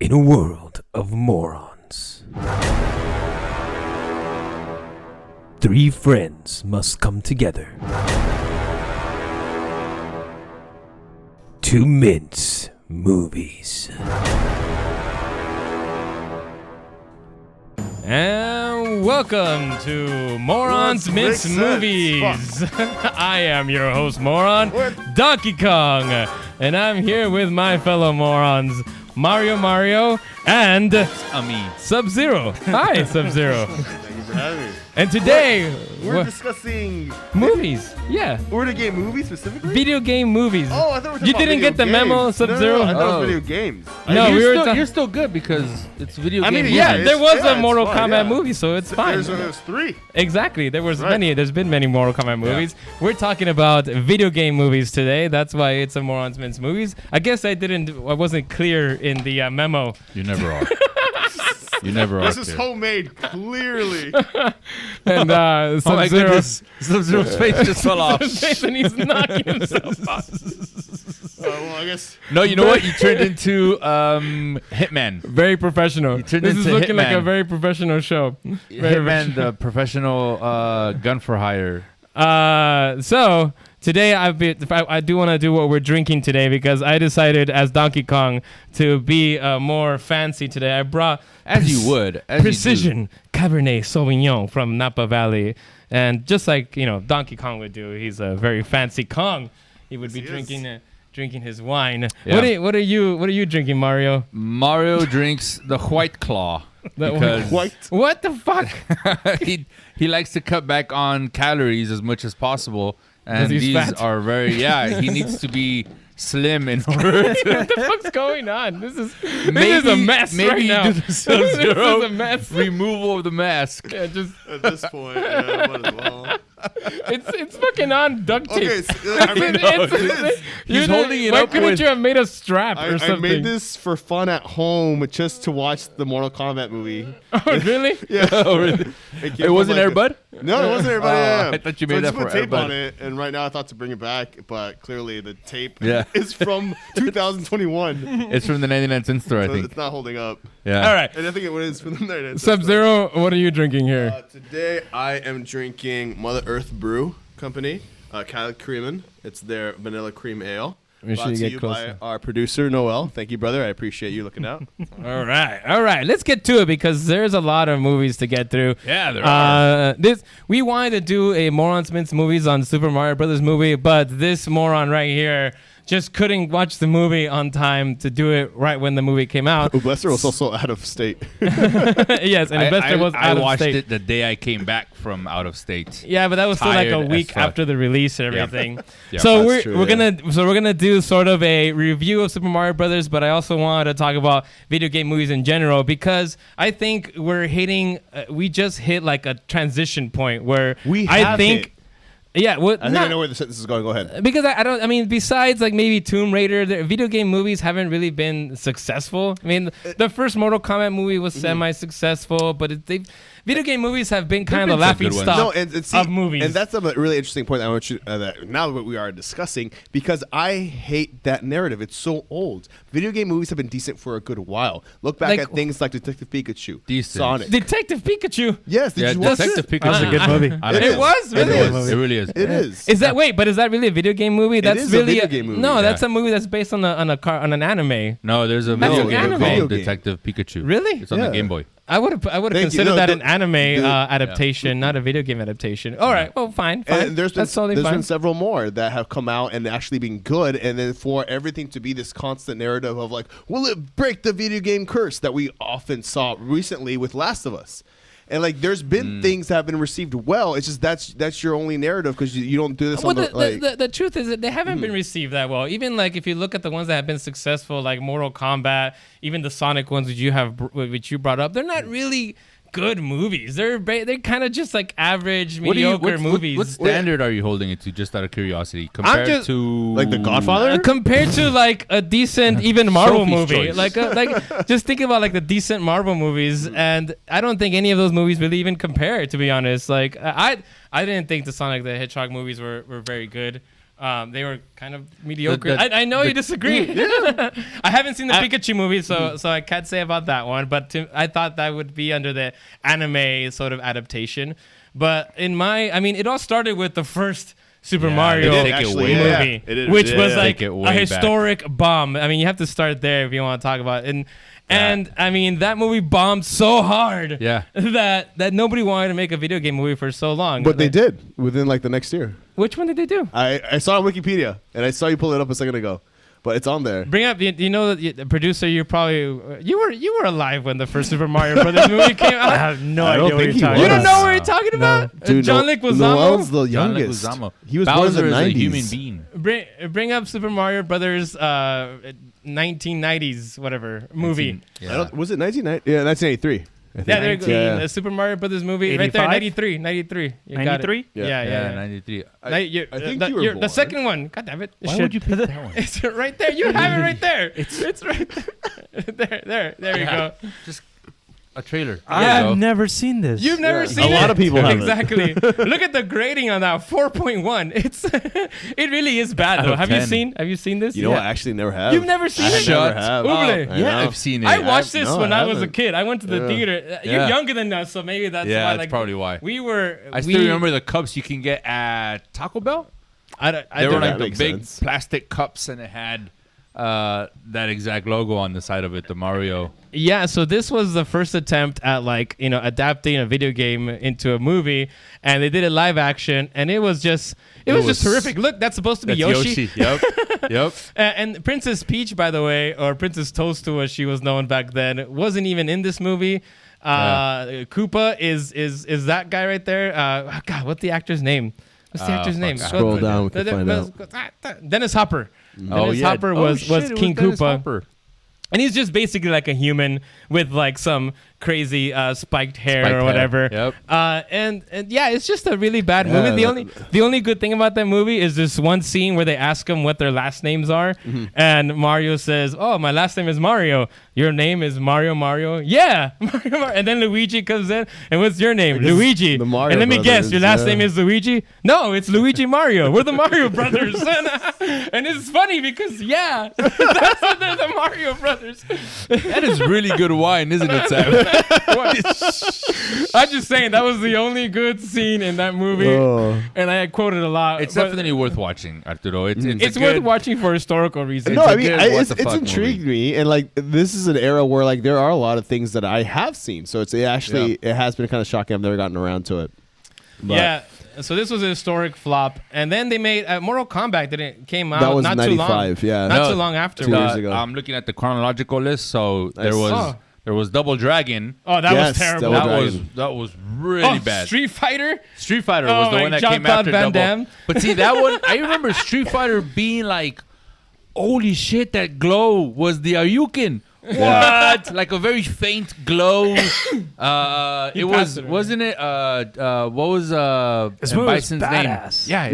In a world of morons, three friends must come together to mince movies. And welcome to Morons Mince Movies. I am your host, Moron, Donkey Kong, and I'm here with my fellow morons, Mario, and Sub-Zero. Hi, Sub-Zero. Thank you for having me. And today We're discussing movies. Yeah. Video game movies specifically? Video game movies. Oh, I thought we were talking You about didn't video get the games. memo, Sub-Zero? No, I thought it was video games. No, You're still good because it's video game. Yeah, it's- there was yeah, a Mortal it's fine, Kombat yeah. movie, so it's fine. There's three. Exactly. There was Right. many. There's been many Mortal Kombat movies. We're talking about video game movies today. That's why it's a Morons Mince Movies. I guess I wasn't clear in the memo. You never are. You never are. This is homemade, clearly. And Oh my Sub-Zero, goodness. Sub-Zero's face just fell off. and he's knocking himself off. Well, I guess. No, you know what? You turned into Hitman. Very professional. You turned This is into looking like a Hitman. very professional show. Very Hitman, the professional gun for hire. So today I do want to do what we're drinking today because I decided as Donkey Kong to be more fancy today. I brought As you would. As Precision Cabernet Sauvignon from Napa Valley, and just like Donkey Kong would do, he's a very fancy Kong. He would be drinking his wine. Yeah. What are you drinking, Mario? Mario drinks the White Claw. Because What the fuck? he likes to cut back on calories as much as possible. And he's these fat. are he needs to be slim in order to What the fuck's going on? This is a mess maybe right now. do the This Sub-Zero is a mess. removal of the mask. Yeah, just At this point, yeah, might as well. it's fucking on duct tape. Okay, I mean, He's holding it why up couldn't with- you have made a strap or I something? made this for fun at home just to watch the Mortal Kombat movie. Oh, really? Yeah. Oh, really? It wasn't Air Bud? No, it wasn't everybody. Oh, Yeah. I thought you So made I that just put for tape Air on Bud. it, and right now I thought to bring it back, but clearly the tape Yeah. is from 2021. It's from the 99 cent store, I So think. it's not holding up. Yeah. All right. And I think it was from the 99 Sub-Zero, what are you drinking here? Today I am drinking Mother Earth Brew Company, Cali Creamin'. It's their vanilla cream ale. Make sure Brought you to get you closer. by our producer, Noel. Thank you, brother. I appreciate you looking out. All right. Let's get to it because there's a lot of movies to get through. Yeah, there are. We wanted to do a Morons Mince Movies on Super Mario Brothers movie, but this moron right here just couldn't watch the movie on time to do it right when the movie came out. Lester was also out of state. Yes, and Investor was out I of watched state. it the day I came back from out of state. Yeah, but that was still like a Tired week as fuck. after the release and Yeah. everything. Yeah, so that's we're true, gonna do sort of a review of Super Mario Brothers, but I also wanted to talk about video game movies in general because I think we just hit like a transition point where I think. Yeah, I know where the sentence is going. Go ahead. because I mean, besides like maybe Tomb Raider, the video game movies haven't really been successful. I mean, the first Mortal Kombat movie was semi-successful, but video game movies have been kind of the been some laughing good ones. stock No, and see, of movies. and that's a really interesting point. I want you that now what we are discussing because I hate that narrative. It's so old. Video game movies have been decent for a good while. Look back Like- at things like Detective Pikachu, Decent. Sonic. Detective Pikachu. Yes, did Yeah, you watch Detective it? Pikachu. That's a good movie. I like It is. was? It Really? is. It really is. It is. Is that but is that really a video game movie? That's is a really video game movie. No, Yeah. that's a movie that's based on an anime. No, there's a That's video an game anime. called Video game. Detective Pikachu. Really? It's on the Yeah. Game Boy. I would have Thank you. considered No, that the- an anime the- adaptation, not a video game adaptation. All right, well, fine. And there's That's totally been fine. several more that have come out and actually been good, and then for everything to be this constant narrative of like, will it break the video game curse that we often saw recently with Last of Us? And like, there's been things that have been received well. It's just that's your only narrative because you don't do this Well, on the truth is that they haven't been received that well. Even like if you look at the ones that have been successful, like Mortal Kombat, even the Sonic ones which you brought up, they're not really good movies. They're kind of just like average, mediocre movies. What standard are you holding it to, just out of curiosity, compared just- to like The Godfather. Compared to like a decent even Marvel Sophie's movie, choice. like just think about like the decent Marvel movies, and I don't think any of those movies really even compare. To be honest, like I didn't think the Sonic the Hedgehog movies were very good. They were kind of mediocre. The- I know you disagree. I haven't seen the Pikachu movie, so I can't say about that one. But I thought that would be under the anime sort of adaptation. But it all started with the first Super Mario movie, which was like a historic bomb. I mean, you have to start there if you want to talk about it. And I mean, that movie bombed so hard that nobody wanted to make a video game movie for so long. But they did within like the next year. Which one did they do? I saw it on Wikipedia, and I saw you pull it up a second ago. But it's on there. Bring up, you know, the producer. You were alive when the first Super Mario Brothers movie came out. I have no idea what you're talking about. You don't know what you're talking about? Dude, John Leguizamo. Noel's the youngest. He was born in the 90s. A human being. Bring up Super Mario Brothers 1990s whatever movie. Was it 1990? Yeah, 1983. Yeah, there you go. The Super Mario Brothers movie 85? right there, 93. 93? Yeah. 93. I think you were born. The second one. God damn it. Why would you pick that one? It's right there. You have it right there. It's right there. There you go. Just a trailer. I've never seen this. You've never seen it? A lot of people haven't. Exactly. Look at the grading on that. 4.1. It really is bad though. Have you seen this? You know what? I actually never have. You've never seen it? Never have. Uble. Yeah, I've seen it. I watched this when I was a haven't. kid. I went to the theater. You're younger than us, so maybe that's why. Yeah, Like, that's probably why. I still remember the cups you can get at Taco Bell. They were like the big plastic cups, and it had that exact logo on the side of it, the Mario. Yeah, so this was the first attempt at adapting a video game into a movie, and they did it live action, and it was just terrific. Look, that's supposed to be Yoshi. Yep. And Princess Peach, by the way, or Princess Toadstool as she was known back then, wasn't even in this movie. Koopa is that guy right there. God, what's the actor's name? What's the actor's name? Scroll down, we can find out. Dennis Hopper. Dennis Hopper was King Koopa. Hopper. And he's just basically like a human with like some crazy spiked hair or whatever. Yep. And yeah, it's just a really bad movie. The only good thing about that movie is this one scene where they ask him what their last names are, and Mario says, "Oh, my last name is Mario. Your name is Mario. Yeah, Mario. And then Luigi comes in, and what's your name? Luigi. The Mario and let me brothers, guess, your last name is Luigi? No, it's Luigi Mario. We're the Mario brothers. And it's funny because they're the Mario brothers. That is really good wine, isn't it, Sam? I'm just saying that was the only good scene in that movie, and I quoted a lot. It's definitely worth watching, Arturo. It's worth watching for historical reasons. No, I mean it's intrigued me, and like this is an era where like there are a lot of things that I have seen, so it has been kind of shocking. I've never gotten around to it. But yeah. So this was a historic flop, and then they made Mortal Kombat that it came out that was not 95, too long, not too long after. 2 years ago. I'm looking at the chronological list, so there was Double Dragon. Oh, that was terrible. That was really bad. Street Fighter was the one that came after Van Double. Damme. But see, that one, I remember Street Fighter being like, holy shit, that glow was the Ayukin. What? Like a very faint glow. It wasn't it? What was Bison's name? Yeah,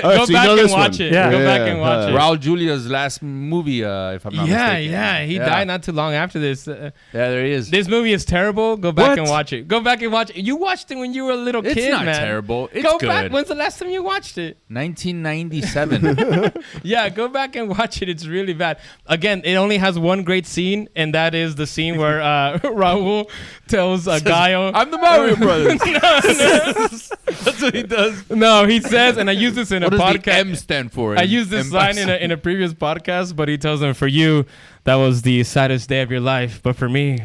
go back and watch it. Yeah. Go back and watch it. Raul Julia's last movie, if I'm not mistaken. He died not too long after this. There he is. This movie is terrible. Go back and watch it. Go back and watch it. You watched it when you were a little kid, man. It's not terrible. It's go good. back. When's the last time you watched it? 1997. Yeah, go back and watch it. It's really bad. Again, it only has one great scene, and that is the scene where Raul tells Gaio, I'm the Mario Brothers. That's what he does. No, he says, and I use this in a podcast. What does the M stand for? I used this line in a previous podcast, but he tells them, for you, that was the saddest day of your life, but for me,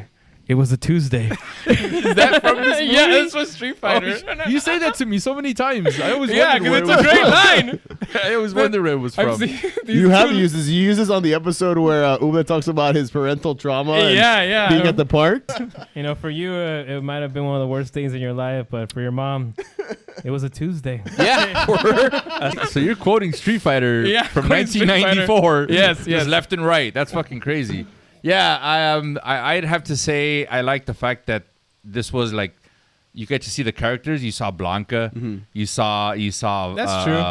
it was a Tuesday. Is that from this movie? Yeah, that's from Street Fighter. You say that to me so many times. I always yeah, because it's a great line. I always wonder where it was from. You have used this. You use this on the episode where Uma talks about his parental trauma. And being at the park. You know, for you, it might have been one of the worst things in your life, but for your mom, it was a Tuesday. Yeah. So you're quoting Street Fighter from 1994. Yes. Just left and right. That's fucking crazy. Yeah, I'd have to say I like the fact that this was like you get to see the characters. You saw Blanca, you saw that's true.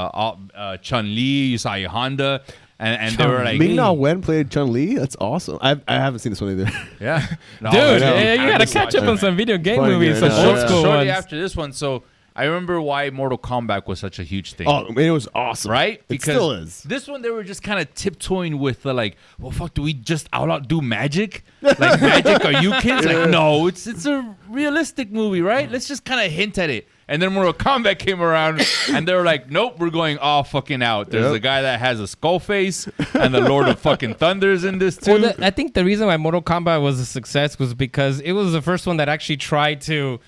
Chun-Li, you saw Honda, and they were like Ming-Na Wen played Chun-Li. That's awesome. I haven't seen this one either. Yeah, dude, you gotta catch up on some video game movies, some old school shortly ones. after this one. So I remember why Mortal Kombat was such a huge thing. Oh, man, it was awesome. Right? It still is. This one, they were just kind of tiptoeing with the like, well, fuck, do we just out do magic? Like, magic, are you kids? Like, no, it's a realistic movie, right? Let's just kind of hint at it. And then Mortal Kombat came around, and they were like, nope, we're going all fucking out. There's a guy that has a skull face, and the Lord of fucking Thunder's in this, too. Well, I think the reason why Mortal Kombat was a success was because it was the first one that actually tried to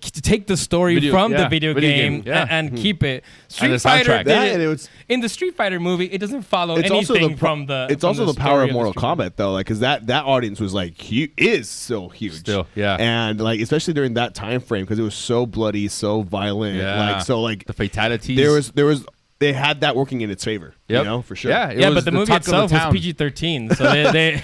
take the story from the video game and keep it. Street Fighter did it. In the Street Fighter movie, it doesn't follow anything from the. It's also the power of Mortal Kombat, though, like because that audience was like is so huge, still, yeah, and like especially during that time frame because it was so bloody, so violent, like so like the fatalities. There was. They had that working in its favor, you know, for sure. Yeah, but the movie itself was PG-13, so they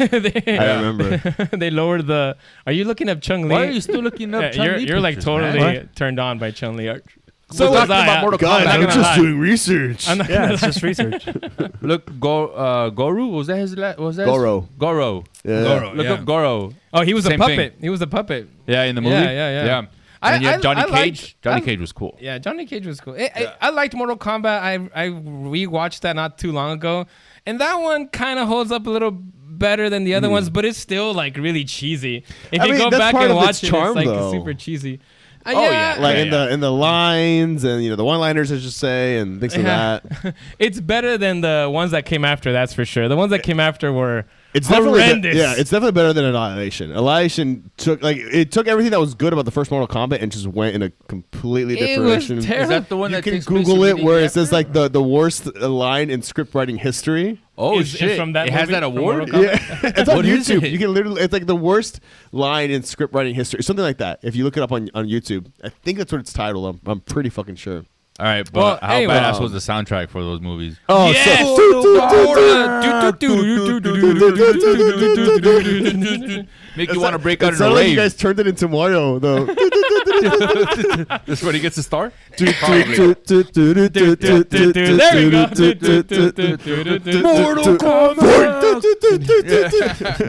I remember they lowered the. Are you looking up Chun-Li? Why are you still looking up Chun-Li? You're like totally turned on by Chun-Li art. So was I. About Mortal Kombat. I'm just doing research. Yeah, it's just research. Look, Goru, was that his? Was that Goro? Goro. Yeah. Goro. Look up Goro. Oh, he was Same a puppet. thing. He was a puppet. Yeah, in the movie. Yeah. And you had Johnny I Cage. Johnny Cage was cool. Yeah, Johnny Cage was cool. I liked Mortal Kombat. I rewatched that not too long ago, and that one kind of holds up a little better than the other ones, but it's still like really cheesy. If you go back and watch it, it's like super cheesy. In the lines and the one-liners, I should say, and things like that. It's better than the ones that came after. That's for sure. The ones that came after were. It's horrendous. It's definitely better than Annihilation. Annihilation took everything that was good about the first Mortal Kombat and just went in a completely different direction. Is that the one you that can takes Google place it where it says like the worst line in script writing history? Oh Is shit! from that it has movie, that award. Yeah, it's on What is YouTube. it? You can literally, it's like the worst line in script writing history, something like that. If you look it up on YouTube, I think that's what it's titled. I'm pretty fucking sure. All right, but how badass was the soundtrack for those movies? Oh, yes! Make you want to break out It in a sounded like you rave. guys turned it into Mario, though. This is where he gets a star. There we go. Mortal Kombat.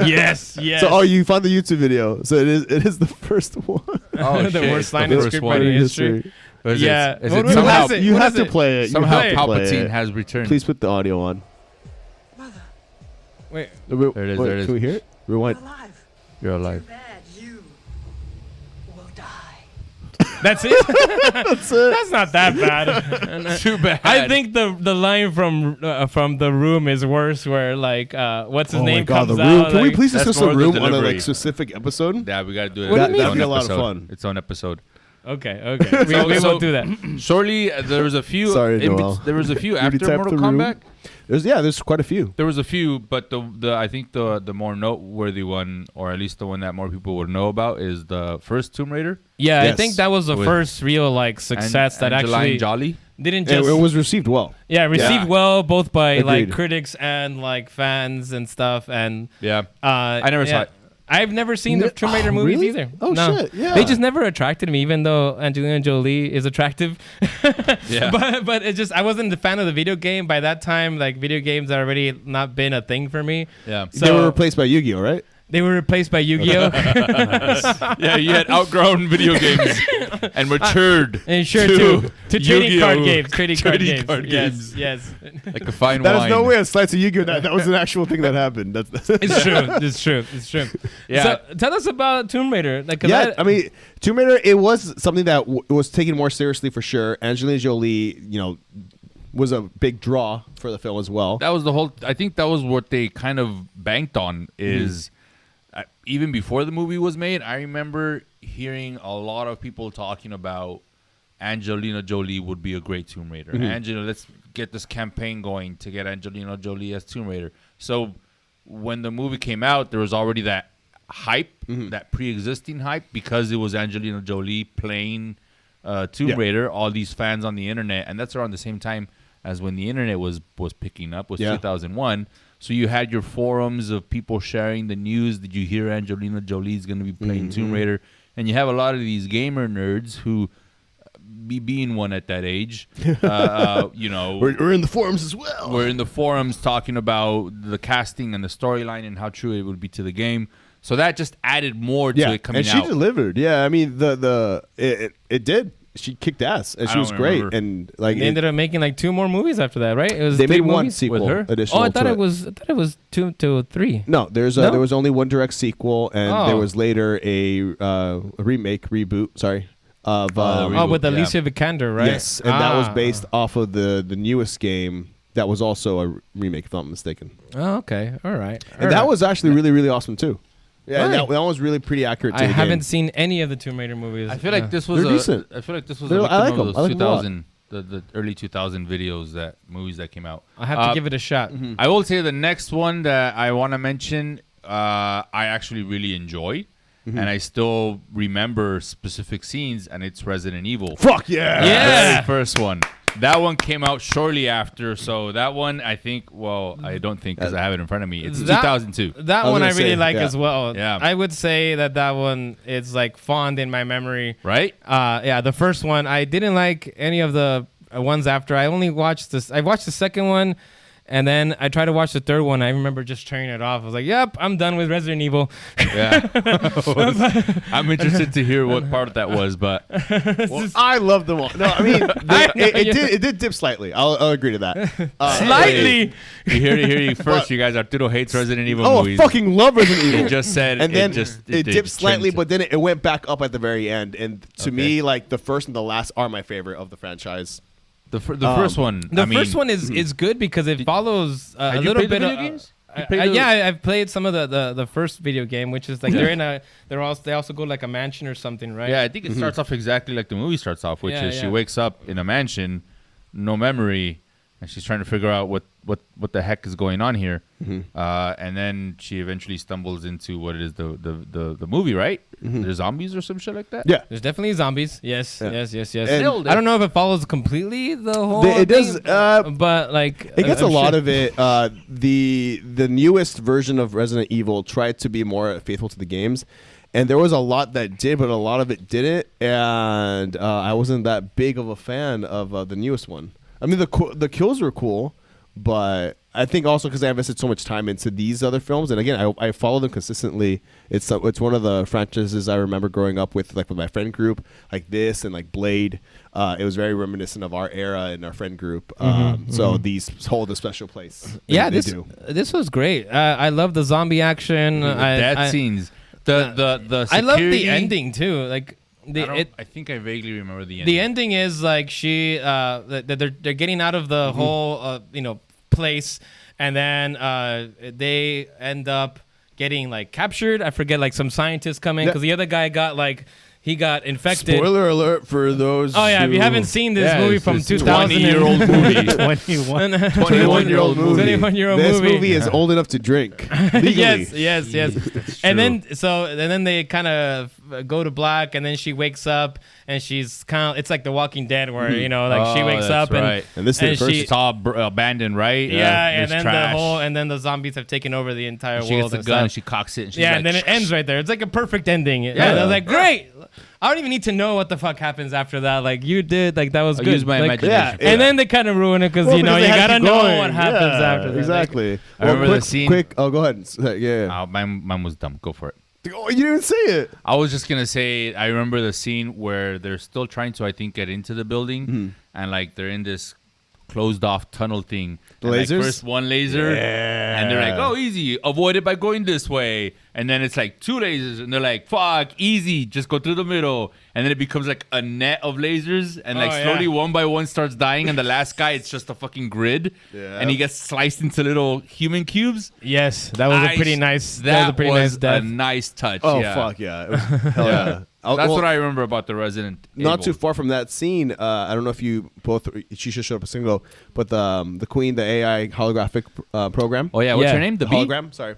Yes. So, you found the YouTube video. So it is the first one. Oh, The shit. worst line The in worst script one. writing history. Is Yeah. It, is What it is somehow, it? You What have is to it? play it. somehow You have to play Palpatine it. has returned. Please put the audio on. Wait. There it is. There it is. Can we hear it? Rewind. Alive. You're alive. Bad, you will die. That's it. That's not that bad. Too bad. I think the line from The Room is worse, where like what's his name God, comes The Room. out. Can we like- please That's discuss The more the Room on a delivery. specific episode? Yeah, we got to do it. What do you mean? That'd be a Its own lot of episode. fun. Its own episode. Okay. We won't do that. Shortly, there was a few. Sorry, Noel. There was a few You after tap Mortal The Room? Kombat. There's quite a few. There was a few, but I think the more noteworthy one, or at least the one that more people would know about, is the first Tomb Raider. Yeah, Yes. I think that was the With first real like success that actually Jolly. didn't And just it was received well. received well both by like Agreed. critics and like fans and stuff. And Yeah, I never saw it. I've never seen the Tomb Raider movies really? either. Oh, No. shit, yeah. They just never attracted me, even though Angelina Jolie is attractive. Yeah. but it just I wasn't a fan of the video game by that time. Like video games had already not been a thing for me. Yeah. So They were replaced by Yu-Gi-Oh, right? they were replaced by Yu-Gi-Oh. Yeah, you had outgrown video games and matured. And sure to to trading Yu-Gi-Oh! card games. Trading card Trading games. card Yes, games. yes. Like a fine That wine. is no way a slice of Yu-Gi-Oh. That was an actual thing that happened. That's It's true. It's true. Yeah. So tell us about Tomb Raider. Like, 'cause I mean, Tomb Raider. It was something that was taken more seriously for sure. Angelina Jolie, was a big draw for the film as well. That was the whole. I think that was what they kind of banked on. Is even before the movie was made, I remember hearing a lot of people talking about Angelina Jolie would be a great Tomb Raider. Let's get this campaign going to get Angelina Jolie as Tomb Raider. So when the movie came out, there was already that hype, that pre-existing hype, because it was Angelina Jolie playing Tomb Raider. All these fans on the internet, and that's around the same time as when the internet was picking up, was 2001. So you had your forums of people sharing the news. Did you hear Angelina Jolie's going to be playing Tomb Raider? And you have a lot of these gamer nerds who, being one at that age, We're in the forums as well. we're in the forums talking about the casting and the storyline and how true it would be to the game. So that just added more to it coming and she out. delivered. Yeah, I mean it did. she kicked ass and I she was don't great. remember. And like They ended up making like 2 more movies after that, right? It was they 3 made one movies? sequel With her? additional. Oh, I thought to it was 2 to 3. No, there No? was only one direct sequel, and Oh. there was later a reboot. Sorry, of reboot, with yeah. Alicia Vikander, right? yes, and that was Ah. based off of the newest game. That was also a remake, if I'm not mistaken. Oh, okay. All right. And that was actually really, really awesome too. Yeah, Really? that was really pretty accurate to I the haven't game. seen any of the Tomb Raider movies. I feel like this was They're decent. I feel like this was They're- a I like victim them. of I like those them a lot. 2000, the early 2000 videos movies that came out. I have to give it a shot. I will say the next one that I want to mention, I actually really enjoy, and I still remember specific scenes, and it's Resident Evil. Fuck yeah! Yeah. Very first one. That one came out shortly after, so that one I think. Well, I don't think because I have it in front of me. It's That- 2002. That I was one I gonna really say, like yeah. as well. Yeah. I would say that one is like fond in my memory. Right? Yeah, the first one I didn't like any of the ones after. I only watched this. I watched the second one, and then I tried to watch the third one. I remember just turning it off. I was like, "Yep, I'm done with Resident Evil." Yeah. I'm interested to hear what part that was, but Well, I love them all. No, I mean it did dip slightly. I'll agree to that. Slightly. you hear it first. You guys, Arturo hates Resident Evil Oh, I movies. fucking love Resident Evil. It just said, and then it dipped slightly, turned but then it went back up at the very end. And to me, like the first and the last are my favorite of the franchise. the first one. The first one is good because it follows a Have you little played the bit of. video games? You played the- Yeah, I've played some of the first video game, which is like they also go like a mansion or something, right? Yeah, I think it starts off exactly like the movie starts off, which Yeah, is she yeah. wakes up in a mansion, no memory, and she's trying to figure out what the heck is going on here. And then she eventually stumbles into what it is the movie, right? There's zombies or some shit like that. Yeah. There's definitely zombies. Yes, Yeah. yes. And- Nailed it. I don't know if it follows completely the whole. It does, thing, but like It gets I'm a lot sure- of it. The newest version of Resident Evil tried to be more faithful to the games, and there was a lot that did, but a lot of it didn't. And I wasn't that big of a fan of the newest one. I mean, the kills were cool, but I think also because I invested so much time into these other films, and again, I follow them consistently. It's one of the franchises I remember growing up with, like with my friend group, like this and like Blade. It was very reminiscent of our era in our friend group. So these hold a special place. Yeah, They this do. this was great. I love the zombie action. That scenes. The I love the security- ending too. Like I think I vaguely remember the ending. the ending is like they're getting out of the whole place, and then they end up getting like captured. I forget, like some scientists come in Yeah. because the other guy got infected. Spoiler alert for those. Oh yeah, if you who- haven't seen this Yeah, movie it's from this 2000 20-year-old movie. 21. 21-year-old movie. 21-year-old This movie. movie is old enough to drink. Legally. yes. That's And true. then they kind of go to black, and then she wakes up, and she's kind of, it's like The Walking Dead, where she Oh, wakes that's up right. And this is the and first. she- It's all abandoned, right? yeah, and There's then trash. and then the zombies have taken over the entire She world. gets the and gun, and stuff. she cocks it, and she's Yeah, like, and then it ends right there. It's like a perfect ending. Yeah, Yeah. I was like, great. I don't even need to know what the fuck happens after that. Like you did, like that was I'll good. use my Like, imagination. Yeah, And then they kind of ruin it because Well, you because you they had to gotta keep know going. what happens Yeah, after that. Exactly. I remember quick, the scene- Quick. Oh, go ahead. Yeah. mine was dumb. Go for it. Oh, you didn't say it. I was just gonna say I remember the scene where they're still trying to, I think, get into the building, and like they're in this closed off tunnel thing. The And, lasers? Like, first one laser, and they're like, "Oh, easy, avoid it by going this way." And then it's like 2 lasers, and they're like, "Fuck, easy, just go through the middle." And then it becomes like a net of lasers, and like Oh, slowly yeah. one by one starts dying, and the last guy, it's just a fucking grid, Yeah. and he gets sliced into little human cubes. Yes, that was a pretty nice. That was a pretty nice a death. nice touch. Oh yeah. fuck yeah! It was, hell yeah. That's what I remember about the Resident Not Evil. too far from that scene. I don't know if you both. She should show up a single, but the Queen, the AI holographic program. Oh yeah, what's Yeah. her name? The Bee? hologram. Sorry.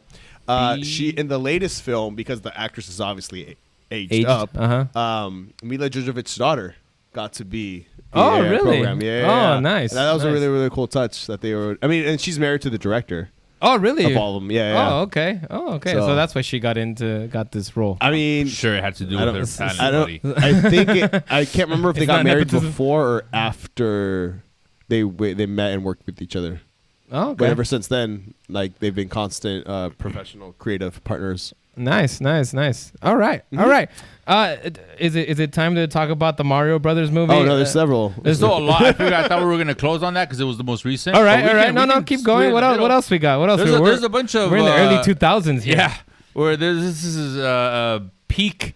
Bee? She in the latest film, because the actress is obviously aged Aged, up. uh-huh. Mila Jojovich's daughter got to be. The Oh, AI really? Program. Yeah. Oh, yeah. nice, That was a nice. really really cool touch that they were. I mean, and she's married to the director Oh, really? of all of them. Yeah. yeah. Oh, okay. So, So- that's why she got this role. I mean, Sure, it had to do I with don't- her talent, I buddy. don't. I think I can't remember if they It's got not married nepotism? before or after they met and worked with each other. Oh, okay. But ever since then, like they've been constant professional creative partners. Nice. All right. Is it time to talk about the Mario Brothers movie? Oh no, there's several. There's still a lot. I thought we were gonna close on that because it was the most recent. All right. But we can No, keep going. What else we got? There's a bunch of. We're in the early 2000s here. Yeah, where this is a peak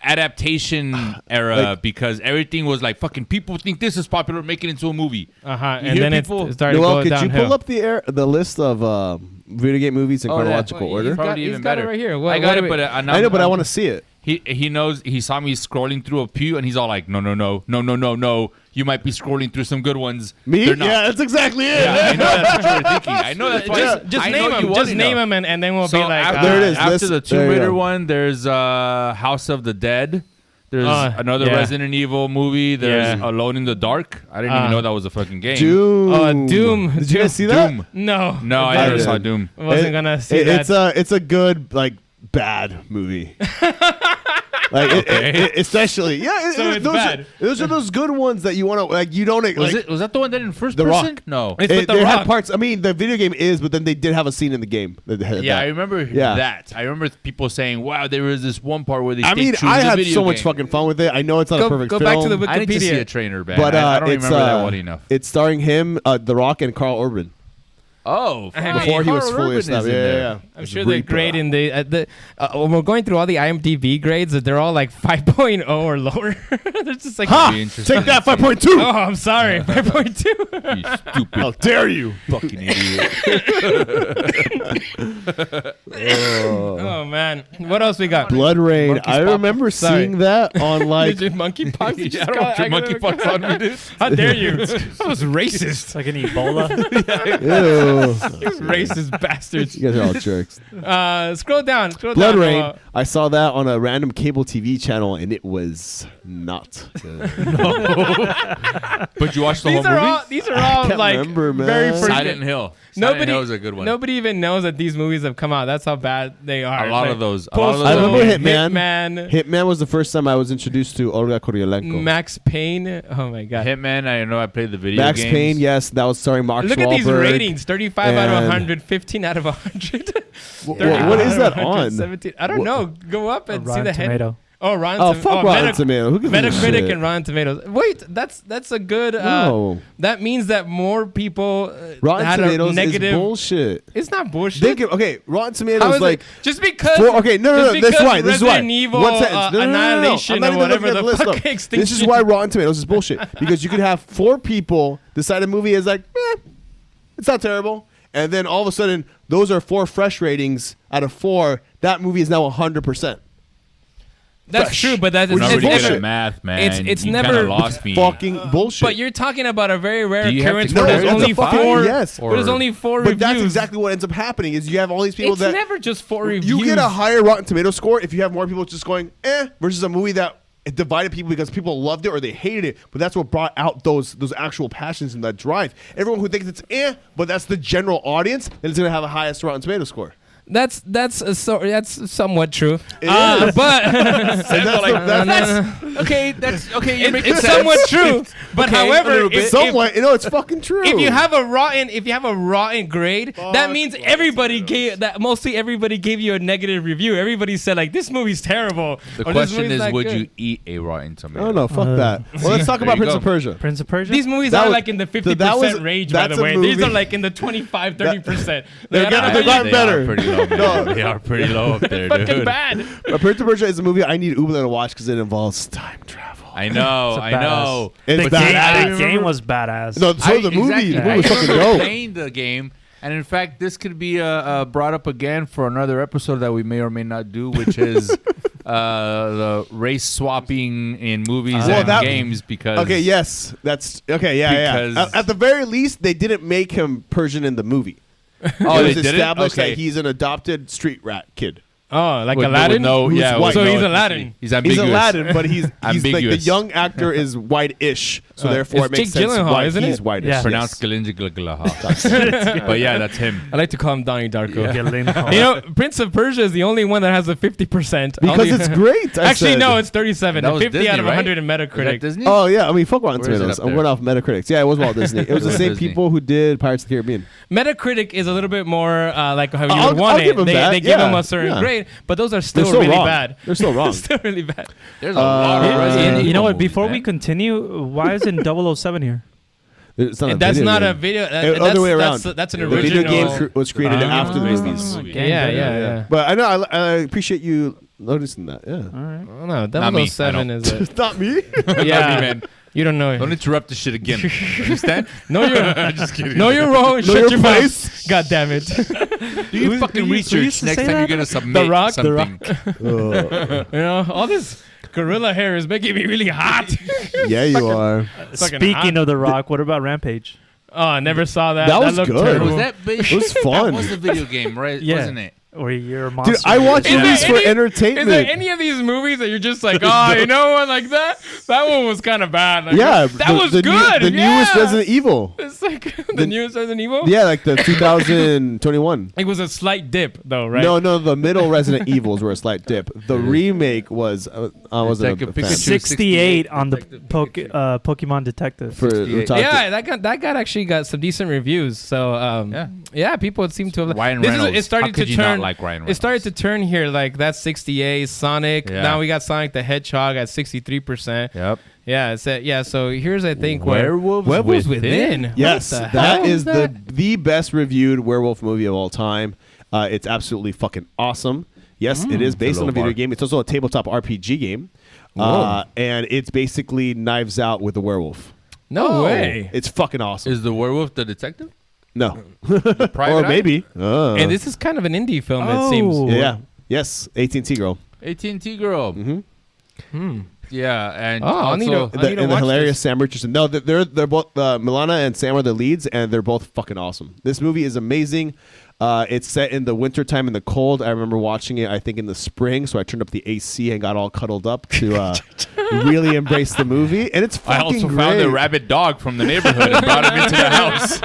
adaptation era because everything was like fucking people think this is popular, make it into a movie. And then it started Noel, going could you downhill. pull up the list of video game movies in chronological order? He's got it right here. I got it, but I know, but I want to see it. He knows. He saw me scrolling through a few, and he's all like, "No. You might be scrolling through some good ones." Me? They're not. Yeah, that's exactly it. Yeah, I know that's what you were thinking. I know that's why. Just name them. Just name them, and then we'll be like, after, there it is. After the There Tomb you Raider go. one, there's House of the Dead. There's another yeah. Resident Evil movie. There's Yeah. Alone in the Dark. I didn't even know that was a fucking game. Doom. Doom. Did you guys see that? Doom. No. No, I never saw Doom. I wasn't gonna see that. It's a good bad movie. Especially it's bad. Those are those good ones that you want to you don't Was that the one that in first The person? Rock. No. It's with The they Rock. had parts. I mean, the video game is, but then they did have a scene in the game. That had Yeah, that. I remember Yeah. that. I remember people saying, "Wow, there was this one part where they." I stayed mean, true I to the had video so much game." fucking fun with it. I know it's not a perfect Go film. back to the I need to see Wikipedia. a trainer back. but I don't it's remember that one enough. it's starring him, The Rock, and Carl Urban. Oh, Before he was fully established. Yeah. I'm sure they're great in the when we're going through all the IMDb grades, that they're all like 5.0 or lower. They're just like, Ha! Be interesting. Take that 5.2. oh, I'm sorry, 5.2. You stupid How dare you? fucking idiot. Oh man, what else we got? Blood Rain. I Monkey's remember Sorry. seeing that on like. Did you monkeypox? You I just don't got- want your monkeypox on me, dude. How dare you? That was racist. It's like an Ebola. Ew. Racist bastards. You guys are all jerks. Scroll down. Blood Rain. I saw that on a random cable TV channel, and it was not good. But you watched the whole These are movie? all can't like remember, man. very first. Silent Hill. Silent Nobody Hill is a good one. Nobody even knows that these movies have come out. That's how bad they are. A lot Like, of those. I remember Hitman. Hitman. Hitman was the first time I was introduced to Olga Kurylenko. Max Payne. Oh my god. Hitman. I know I played the video Max games. Payne, yes, that was starring Mark Look Wahlberg. at these ratings: 35 out of and- 100, 15 out of 100. What is that on? 117. I don't know. Go up and see Rotten the head. Tomato. Oh, Rotten. Oh, fuck Rotten Tomato. Who gives a Metacritic shit? and Rotten Tomatoes. Wait, that's a good. No. That means that more people Rotten had Tomatoes a negative. is bullshit. It's not bullshit. Think of, okay, Rotten How Tomatoes is like it? Just because. okay, no, just that's why. because This is why. Resident Evil, One sentence. No. Annihilation, I'm not or even whatever looking at the list, fuck no. extinction. This is why Rotten Tomatoes is bullshit because you could have 4 people decide a movie is like, it's not terrible, and then all of a sudden those are 4 fresh ratings out of 4. That movie is now 100%. That's fresh. true, but that's I'm not really good bullshit. at math, man. It's you never- kinda lost me. Fucking bullshit. But you're talking about a very rare Do you have to occurrence go where to there's the only fucking- 4. Yes. But there's only 4 But reviews. that's exactly what ends up happening is you have all these people It's that never just 4 reviews. you get a higher Rotten Tomato score if you have more people just going versus a movie that it divided people because people loved it or they hated it. But that's what brought out those actual passions and that drive. Everyone who thinks it's but that's the general audience, then it's gonna have a highest Rotten Tomato score. That's somewhat true. It is. But Okay, that's okay. You're making it's sense. somewhat true. But Okay, a however, little bit. if, Somewhat, it's fucking true. if you have a rotten grade, that means everybody gave that. Mostly everybody gave you a negative review. Everybody said like this movie's terrible. The or, "This question movie's is, not would good." you eat a Rotten Tomato? Oh no, fuck that. Well, let's talk There about you Prince go. of Persia. Prince of Persia? These movies That are was- like in the 50% that was- range, by that's the a way. These movie- are like in the 25, 30%. They're Like, I getting- don't they've know, gotten They better. are pretty low, man. No. They are pretty low up there, fucking dude. bad. Prince of Persia is a movie I need Ubla to watch because it involves time travel. I know, I know. It's The badass. game was badass. No, so the movie, exactly. the movie I was fucking remember dope. playing the game, and in fact, this could be brought up again for another episode that we may or may not do, which is the race swapping in movies Well, and that- games. Because Okay, yes, that's okay. Yeah. Because- At the very least, they didn't make him Persian in the movie. oh, It they was did it. established Okay. that he's an adopted street rat kid. Oh, like With- Aladdin? with Who's yeah, white. with So no he's ethnicity. Aladdin. He's ambiguous. He's Aladdin, but he's like the Ambiguous. young actor is white-ish, so therefore it it's makes Jake sense Gyllenhaal, why isn't he's it? white-ish. Yeah. Yes. Pronounced Galinja. But yeah, that's him. I like to call him Donnie Darko. Gyllenhaal. You know, Prince of Persia is the only one that has a 50%. Because Only- it's great. I Actually, said. no, it's 37. That was 50 Disney, out of 100 right? in Was that Metacritic. Disney? Oh yeah, I mean, fuck Rotten Where is it Tomatoes. up I'm there? going off Metacritic. Yeah, it was Walt Disney. It was the It was same Disney. people who did Pirates of the Caribbean. Metacritic is a little bit more like how you I'll- would want I'll it. give 'em that, They give yeah, him a certain yeah. grade. Resident, but those are They're still still really wrong. bad. They're still wrong. Still really bad. There's a lot of Resident You know Evil what? movies, Before we man. continue, why isn't 007 here? It's not a That's video not game. a video. Other way around. That's an The original. video game was created after the Oh, movies. okay. Yeah. But I know I appreciate you noticing that. Yeah. All right. Oh, no, Not me. 007 I is a, Not me. yeah, man. You don't know. Don't interrupt the shit again. Understand? No, you're just kidding. No, you're wrong. Shut your your place. mouth. God damn it. Do your fucking who used research to next say time you're that? gonna submit Rock? The something. You know, all this gorilla hair is making me really hot. Yeah, you are. Fucking Speaking hot. of The Rock, what about Rampage? Oh, I never saw that. That was looked good. terrible. Was that big? It was fun. That was the video game, right? Yeah. Wasn't it? Or you're a monster? Dude, I watch Is there movies for any- entertainment. Is there any of these movies that you're just like, oh, you know what, like that? That one was kind of bad. Like, Yeah, that was the good. the yeah. newest Resident Evil. It's like the newest Resident Evil. Yeah, like the 2021. It was a slight dip, though, right? No, the middle Resident Evils were a slight dip. The remake was I wasn't Like a a fan. Pikachu. 68 on the Detective Pokemon Detective. For 68. Yeah, that got actually got some decent reviews. So yeah, people seem to have. Ryan This is- Reynolds. it started How could to you turn. not like Ryan It Reynolds? started to turn here, like that's 68 Sonic. Yeah. Now we got Sonic the Hedgehog at 63%. Yep. Yeah, it's yeah. So here's I think Werewolves Werewolves Within? Within. Yes, What the that hell is that? the best reviewed werewolf movie of all time. It's absolutely fucking awesome. Yes, it is based on a video game. It's also a tabletop RPG game, and it's basically Knives Out with a werewolf. No way. It's fucking awesome. Is the werewolf the detective? No, Private or Eye? maybe. And this is kind of an indie film. It Oh. seems. Yeah. Yes, AT&T girl. AT&T girl. Mm-hmm. Yeah, and Oh, I need also to- I need And the watch hilarious this. Sam Richardson. No, they're both Milana and Sam are the leads, and they're both fucking awesome. This movie is amazing. It's set in the wintertime in the cold. I remember watching it, I think, in the spring, so I turned up the AC and got all cuddled up to really embrace the movie. And it's I fucking also great. found a rabid dog from the neighborhood and brought him into the house.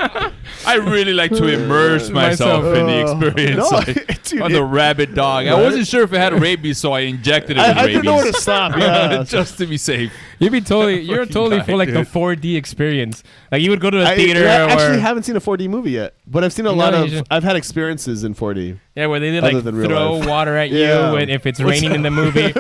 I really like to immerse myself in the experience. No, like, dude, on the rabid dog. I wasn't sure if it had rabies, so I injected it with I rabies. didn't know where to stop. Yeah. just to be safe. You're totally guy, for like the dude. 4D experience. Like you would go to a I theater actually or haven't seen a 4D movie yet, but I've seen a lot you of. should. I've had experiences in 4D. yeah, where they did Other like than real throw life. water at Yeah. you and if it's raining in the movie.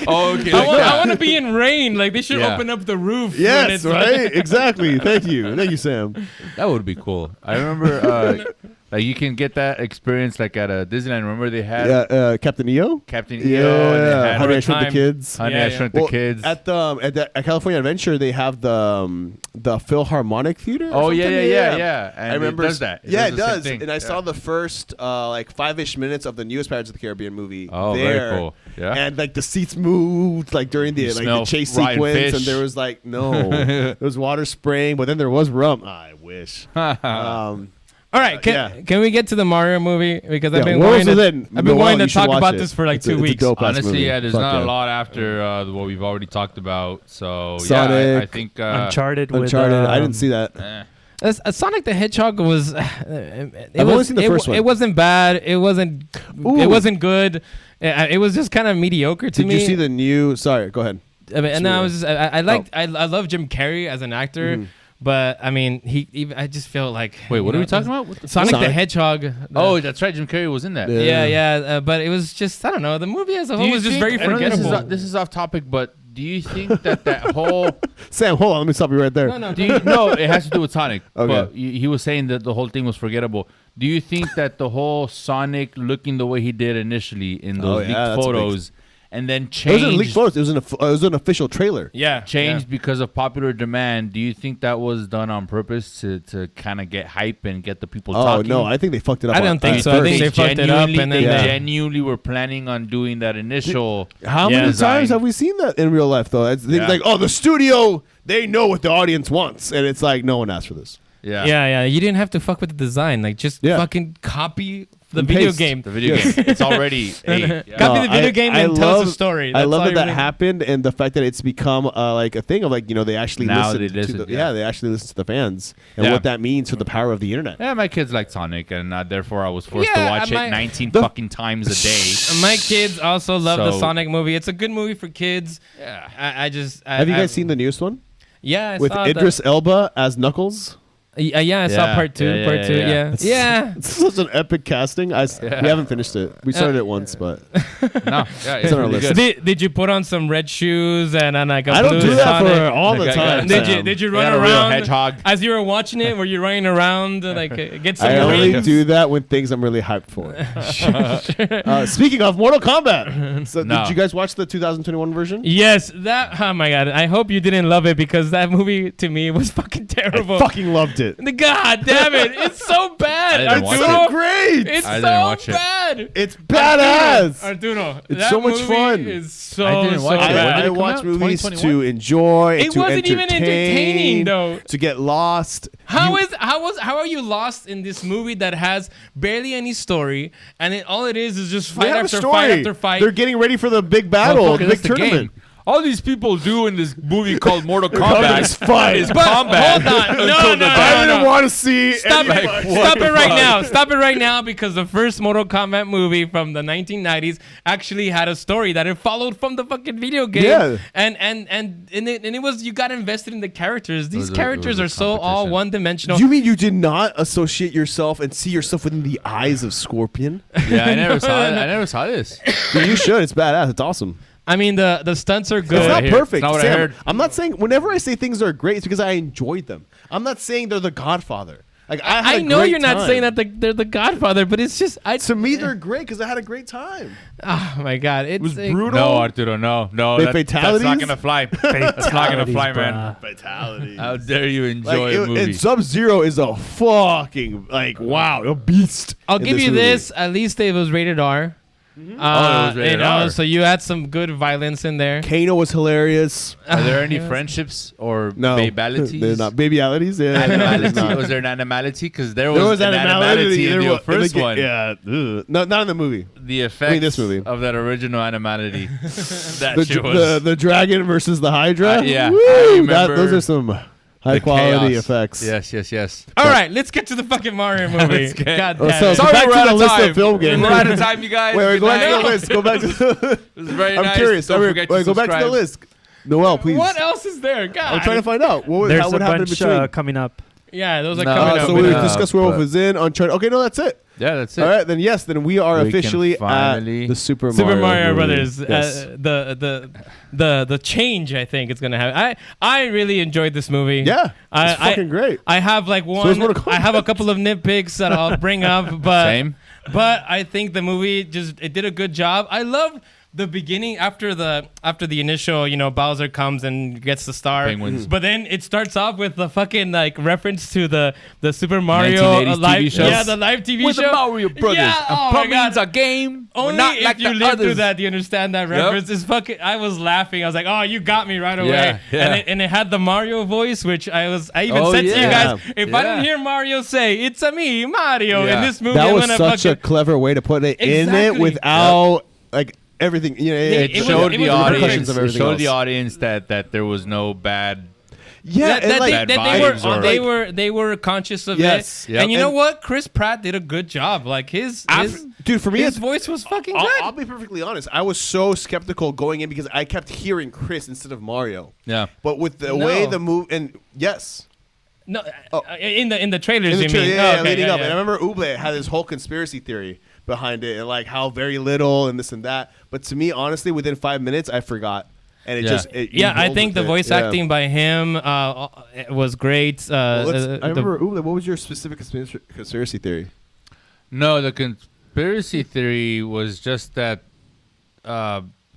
Oh, okay. I want to be in rain. Like they should Yeah. open up the roof. when Yes, it's right. Exactly. Thank you, Sam. That would be cool. I remember, like you can get that experience like at a Disneyland. Remember they had Yeah, Captain EO. Captain Yeah, EO and they had Honey, I Over Shrunk the Time. Kids. Honey, Yeah, I yeah. Shrunk Well, the Kids. At California Adventure, they have the Philharmonic Theater. or Oh yeah, something? yeah. And I remember. it does that. Yeah, it the same does. thing. And I Yeah. saw the first like 5-ish minutes of the newest Pirates of the Caribbean movie. Oh, there. very cool. Yeah. And like the seats moved like during the You like the smell chase rotten sequence, fish. and there was like there was water spraying, but then there was rum. I wish. All right, can we get to the Mario movie because I've Yeah, been Worlds wanting Within. I've been Noel, wanting you to should talk watch about it. this for like It's a 2 weeks. dope-ass Honestly, movie. yeah, there's Fuck not yeah. a lot after what we've already talked about. So yeah, Sonic, I think Uncharted. Uncharted. With, I didn't see that. Sonic the Hedgehog was. I've only seen the first one. It wasn't bad. It wasn't. Ooh. It wasn't good. It was just kind of mediocre to Did me. you see the new? Sorry, go ahead. I mean, and I Sure. was. I liked. I love Jim Carrey as an actor, but I mean, I just feel like. Wait, what you are we know, talking about? What the Sonic the Sonic. Hedgehog. Oh, that's right. Jim Carrey was in that. Yeah. yeah. But it was just. I don't know. The movie as a Do whole you was just think- very I know forgettable. This is off topic, but do you think that whole Sam, hold on. Let me stop you right there. No. no, it has to do with Sonic. Okay. But he was saying that the whole thing was forgettable. Do you think that the whole Sonic looking the way he did initially in those yeah, that's leaked a big- photos, and then It wasn't leaked changed photos. It was an official trailer. Yeah. changed because of popular demand? Do you think that was done on purpose to kind of get hype and get the people Oh talking? no, I think they fucked it up. I don't think at so. I think first. they fucked it up and then they Yeah. genuinely were planning on doing that initial. How Yeah. many design. times have we seen that in real life though? It's Yeah. like, oh, the studio, they know what the audience wants, and it's like no one asked for this. Yeah. Yeah. You didn't have to fuck with the design. Like just Yeah. fucking copy the And video paste. game. The video Yes. game. It's already Copy No, the video game and tell us a story. I That's love all that you that really- happened, and the fact that it's become like a thing of like they actually Now listen they to listen, the, yeah. they actually listen to the fans and Yeah. what that means for the power of the internet. Yeah, my kids like Sonic, and therefore I was forced to Yeah, watch my- it 19 the- fucking times a day. My kids also love the So- Sonic movie. It's a good movie for kids. Yeah. I just. Have you guys seen the newest one Yeah, I with saw Idris Elba as Knuckles? Yeah, I saw Yeah. part 2. Yeah, Part yeah, 2. yeah. Yeah. Yeah. It's such an epic casting. We haven't finished it. We started it once, but No, yeah, it's on our really list. good. Did you put on some red shoes and like a I don't blue do that Sonic? for all the Like, time. Did you I run got a real around hedgehog. as you were watching it? Were you running around like get some I only rings? do that when things I'm really hyped for. Speaking of Mortal Kombat, so No. did you guys watch the 2021 version? Yes, that. Oh my god! I hope you didn't love it because that movie to me was fucking terrible. Fucking loved it. God damn it! It's so bad. I didn't watch Arturo. it. Great. It's I so didn't watch it. bad. It's badass. Arturo, It's that so much movie fun. Is so I didn't watch so it. When did bad. it I come watch out? movies 2021? to enjoy. It to wasn't even entertaining, though. To get lost. How are you lost in this movie that has barely any story and all it is just They fight have a after story. fight after fight? They're getting ready for the big battle, Motherfucker, the that's big the tournament. game. All these people do in this movie called Mortal Kombat Kombat is fight. is But combat. hold on. No, until no, the no, I battle. didn't want to see. Stop anybody- it! What Stop the it right fuck? now! Stop it right now! Because the first Mortal Kombat movie from the 1990s actually had a story that it followed from the fucking video game. Yeah. And it was you got invested in the characters. These was a- characters it are was a so all competition. one dimensional. You mean you did not associate yourself and see yourself within the eyes of Scorpion? Yeah, I never saw it. I never saw this. Dude, you should. It's badass. It's awesome. I mean the stunts are good. It's not hear. perfect. It's not what I Sam, heard. I'm not saying whenever I say things are great, it's because I enjoyed them. I'm not saying they're the Godfather. Like I, had I a know great you're not time. saying that they're the Godfather, but it's just To me, they're great because I had a great time. oh my god, it's was like- brutal. No, Arturo, no. They That's fatalities? not gonna fly. That's not gonna fly, man. bruh. Fatality. How dare you enjoy a movie? And Sub-Zero is a fucking wow, a beast. I'll in give you movie. this. At least it was rated R. Oh, it was rated R. So you had some good violence in there. Kano was hilarious. Are there any friendships or No, babalities? they're not babyalities. Yeah, Animality? no. Was there an animality? Because there There was was an animality in the first one. Yeah, ugh. No, not in the movie. The effects this movie. of that original animality. That The, shit was the dragon versus the Hydra. yeah, Woo! I remember those are some high the quality chaos. effects. Yes. All right, let's get to the fucking Mario movie. Let's get- God Oh, damn so it. Sorry, back we're to out the of list time. of film games. We're out of time, you guys. Wait, Good go back to night. the list. Go back to the. It was very I'm nice. curious. Don't Wait, forget to go back to the subscribe. list. Noel, please. What else is there? God. I'm trying to find out. What, There's how, what a happened in bunch between? coming up. Yeah, those are No, coming up. So we we Yeah, discussed Werewolf but- is in. Uncharted. Okay, no, that's it. Yeah, that's it. All right, then yes, then we are We can officially at finally- the Super Mario movie. Brothers. Yes. The change I think is gonna happen. I really enjoyed this movie. Yeah, I- it's fucking great. I have like is one. Mortal Kombat. I have a couple of nitpicks that I'll bring up, but Same. But I think the movie it did a good job. I love the beginning after the initial, Bowser comes and gets the star. Penguins. But then it starts off with the fucking like reference to the Super Mario 1980s live TV shows. Yeah, the live TV We're show. the Mario Brothers. Yeah, and oh my plumbing's God. a game. We're Only not if like you the live through others. that, do you understand that reference? It's fucking. I was laughing. I was like, "Oh, you got me right away!" Yeah. And it had the Mario voice, which I even Oh, said to you yeah. guys, if I didn't Yeah. hear Mario say, "It's a me, Mario," in Yeah. this movie, That I'm was gonna such a fucking. clever way to put it in Exactly. it without like everything. It was- showed it the was audience. repercussions of It everything showed the else. audience that there was no bad. Yeah, That and like, Bad vibes or- they were conscious of Yes. it, Yep. and you know And- what? Chris Pratt did a good job. Like dude, for me, his it's voice was fucking I'll, good. I'll be perfectly honest. I was so skeptical going in because I kept hearing Chris instead of Mario. Yeah. But with the No. way the move and yes, No, Oh. in the trailers, in the you trailer, mean? yeah, Oh, okay, leading yeah, up. yeah. And I remember Uble had this whole conspiracy theory behind it and like how very little and this and that. But to me, honestly, within 5 minutes, I forgot. And it Yeah. just you Yeah, I rolled think with the it. voice Yeah. acting by him was great. Well, let's- The- I remember Uble. What was your specific conspiracy theory? No, the conspiracy theory was just that.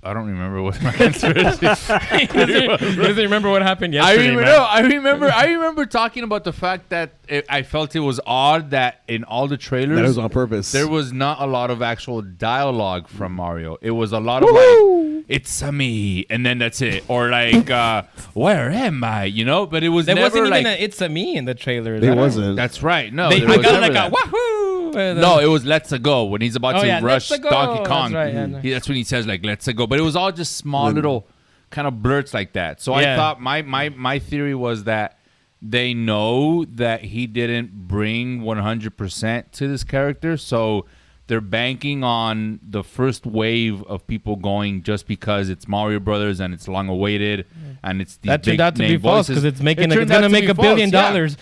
I don't remember what my conspiracy. he doesn't remember what happened yesterday. man. I remember talking about the fact that I felt it was odd that in all the trailers That was on purpose. there was not a lot of actual dialogue from Mario. It was a lot of like, "It's a me," and then that's it, or like, "Where am I?" But it was There never wasn't like. even a "It's a me" in the trailer. It wasn't. That's right. No, They there I was got never like that. a wahoo. No, it was "Let's go" when he's about Oh, to yeah, rush "Let's-a-go." Donkey Kong. That's right, yeah, no. That's when he says like "Let's go," but it was all just small little kind of blurts like that. So Yeah. I thought my theory was that they know that he didn't bring 100% to this character, so they're banking on the first wave of people going just because it's Mario Brothers and it's long awaited and it's these That turned big out to be name false voices. because it's It turned gonna out make to $1 be billion. false,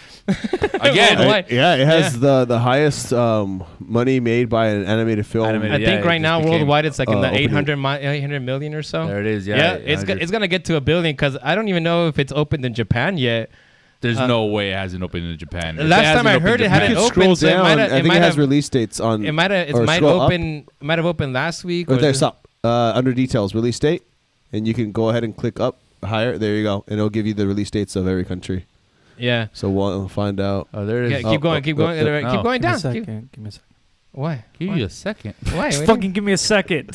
Again, Why? It has the highest money made by an animated film. Animated. I Yeah, think it right just now became, worldwide it's like in the opening. 800 million or so. There it is. Yeah, Yeah, it's gonna get to $1 billion because I don't even know if it's opened in Japan yet. There's no way it hasn't opened in Japan. If Last it time hasn't I opened heard it in hadn't You Japan- can scroll opened, so it down. might have- I think might it has have- release dates on. It might or scroll up. might have opened last week. Right or there, stop. Under details, release date, and you can go ahead and click up higher. There you go, and it'll give you the release dates of every country. Yeah. So we'll find out. Oh, there it Yeah, is. keep going, keep going, no. keep going Give me a down. second. Give me a second. Why? Give Why? you a second. Why? Just What do you- fucking give me a second.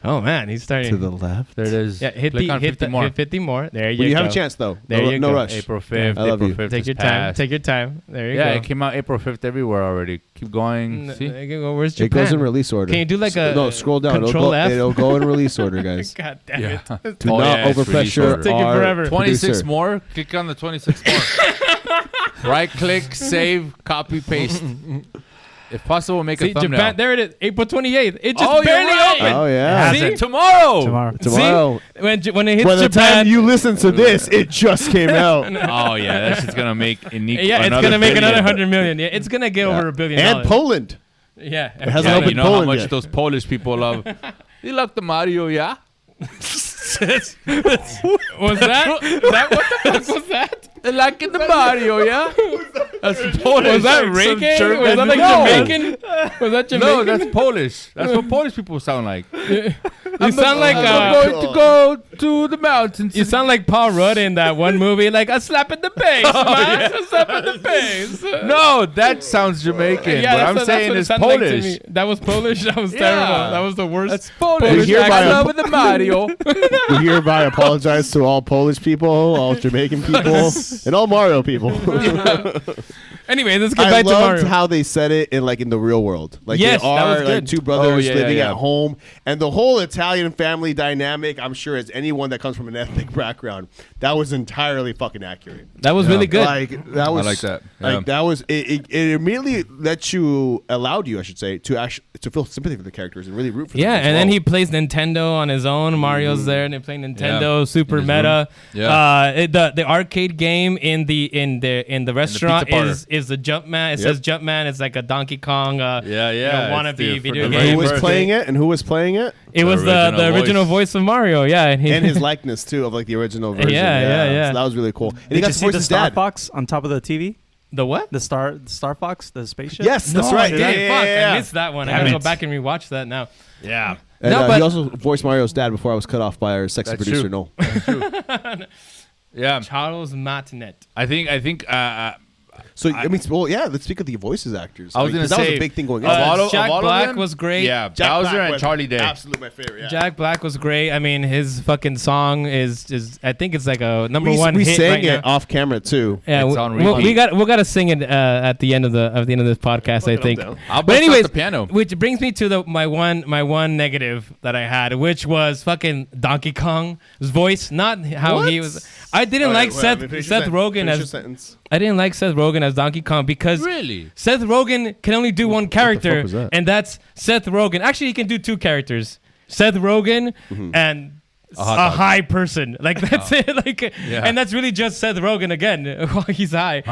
Oh man, he's starting To the left. There it is. Yeah, hit Click the on hit 50 the more. hit 50 more. There you Well, you go. have a chance though. There no, you no go. rush. April 5th. I love April you. 5th Take is your time. passed. Take your time. There you Yeah, go. it came out April 5th everywhere already. Keep going. See? There you go. Where's It Japan? goes in release order. Can you do like a no? Scroll down. Control F? It'll go in release order, guys. God damn Yeah. it. Do Oh, not yeah, it's release overpressure order. Take it our forever. 26 producer. more. Click on the 26 more. Right click, save, copy, paste. If possible, make See, a thumbnail. Japan. There it is. April 28th. It just Oh, you're barely right. opened. Oh yeah. See? Hasn't. Tomorrow. Tomorrow. Tomorrow. See? When it hits By the Japan, time you listen to this, it just came out. Oh yeah, that's just gonna make yeah, it's gonna make another 100 million. Yeah, it's gonna get over $1 billion. And Poland. Yeah. It hasn't Yeah, opened you know how Poland much yet. those Polish people love. You love the Mario, yeah? Was that? What the fuck was that? They like the Mario, yeah? That's Polish. Was that Some reggae? German- Was that like No. Jamaican? Was that Jamaican? No, that's Polish. That's what Polish people sound like. You sound like I'm going to go to the mountains. you sound like Paul Rudd in that one movie, like a slap in the face, man, a slap in the face. No, that sounds Jamaican. Yeah, but that's I'm what saying it it's sounded like to Polish. me. That was Polish. That was Yeah. terrible. That was the worst. That's Polish. Polish hereby I love the Mario. We hereby apologize to all Polish people, all Jamaican people, and all Mario people. Anyway, let's get I back to loved Mario. how they said it in the real world. Like Yes, they that was are good. like two brothers Oh, yeah, living yeah. at home, and the whole Italian family dynamic. I'm sure as anyone that comes from an ethnic background, that was entirely fucking accurate. That was really good. Like that was like that. Like Yeah. that was it immediately allowed you, I should say, to actually to feel sympathy for the characters and really root for them. Yeah, as and then well. he plays Nintendo on his own. Mario's there, and they play Nintendo, Super In his Meta. room. Yeah. The arcade game in the restaurant parlor. is the Jumpman. It Yep. says Jumpman. It's like a Donkey Kong. Yeah. wannabe it's the- video for the game. very who was first playing thing. it and who was playing it It was the original voice of Mario. Yeah, and, and his likeness too of like the original version. Yeah. So that was really cool. And he Did got you to see voice the his Star dad. Fox on top of the TV? the what? The Star Fox, the spaceship. Yes, that's No, right. I Yeah, didn't. yeah, Fuck, yeah, I missed that one. I Damn gotta go it. back and rewatch that now. Yeah. And, No, but- he also voiced Mario's dad before I was cut off by our sexy That's producer. true. No. Yeah. Charles Martinet. I think So I mean, well, yeah. Let's speak of the voices actors. I was mean, gonna 'cause that was say, a big thing going of on. all of- Jack of all of Black them, was great. Yeah, Jack Bowser Black and was Charlie Day. absolutely my favorite. Yeah. Jack Black was great. I mean, his fucking song is I think it's like a number we, one we hit sang right it now. off camera too. Yeah, It's on we repeat. got to sing it at the end of this podcast. I think. down. I'll But bust out anyways, the piano. which brings me to my one negative that I had, which was fucking Donkey Kong's voice, not how he What? was. I didn't like Seth Rogen as I didn't like Seth Rogen as Donkey Kong because Really? Seth Rogen can only do one character, was that? and that's Seth Rogen. Actually, he can do two characters: Seth Rogen and hot a dog. high person. Like that's it. Like, Yeah. and that's really just Seth Rogen again while he's high.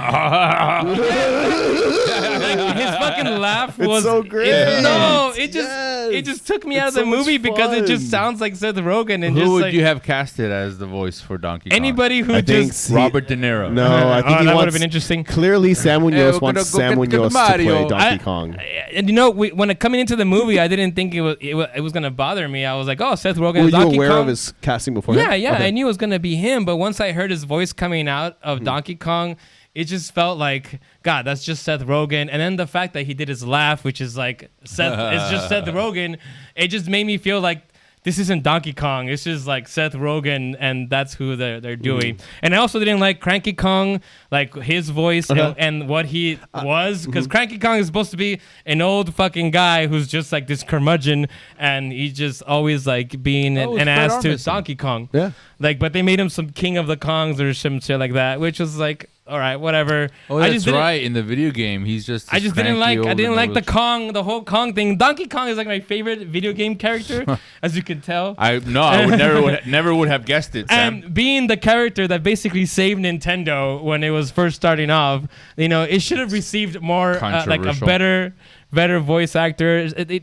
Like, his fucking laugh was so great. it just took me out of It's the so much movie because it just fun. sounds like Seth Rogen and Who just would like you have casted as the voice for Donkey Kong? anybody who I think just. Robert De Niro. No, I think he that would have wants. been interesting. Clearly, Sam Hey, Munoz we're wants gonna Sam go get Munoz to Mario. play Donkey I- Kong. And you know, when coming into the movie, I didn't think it was gonna bother me. I was like, oh, Seth Rogen Were as you Donkey aware Kong. of his casting before? Yeah, I knew it was gonna be him, but once I heard his voice coming out of Donkey Kong, it just felt like, God, that's just Seth Rogen. And then the fact that he did his laugh, which is like it's just Seth Rogen, it just made me feel like this isn't Donkey Kong. It's just like Seth Rogen, and that's who they're doing. And I also didn't like Cranky Kong, like his voice and what he was, because Cranky Kong is supposed to be an old fucking guy who's just like this curmudgeon, and he's just always like being Oh, an it's ass Fred to Armisen. Donkey Kong. Yeah. Like, but they made him some king of the Kongs or some shit like that, which was like, all right, whatever. Oh, I that's just didn't- right. In the video game, he's just. I just didn't like. I didn't like the Kong. the whole Kong thing. Donkey Kong is like my favorite video game character, as you can tell. I would never would have guessed it, Sam. And being the character that basically saved Nintendo when it was first starting off, it should have received more like a Controversial. better voice actor. It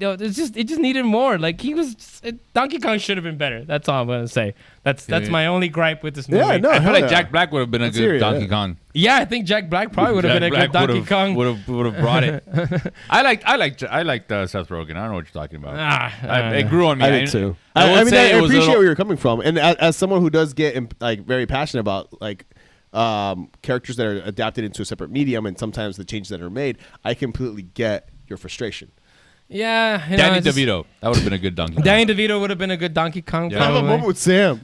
just needed more. Like Donkey Kong should have been better. That's all I'm gonna say. That's my only gripe with this movie. Yeah, no, I feel hell like yeah. Jack Black would have been a Let's good hear it, Donkey yeah. Kong. Yeah, I think Jack Black probably would have been a good Donkey Kong. Would have brought it. I liked Seth Rogen. I don't know what you're talking about. It grew on me. I did too. I would I mean, say I it was a appreciate little- where you're coming from, and as someone who does get like very passionate about like characters that are adapted into a separate medium, and sometimes the changes that are made, I completely get your frustration. Yeah, Danny DeVito. That would have been a good Donkey Kong. Danny DeVito would have been a good Donkey Kong. Yeah. I have a probably. moment with Sam.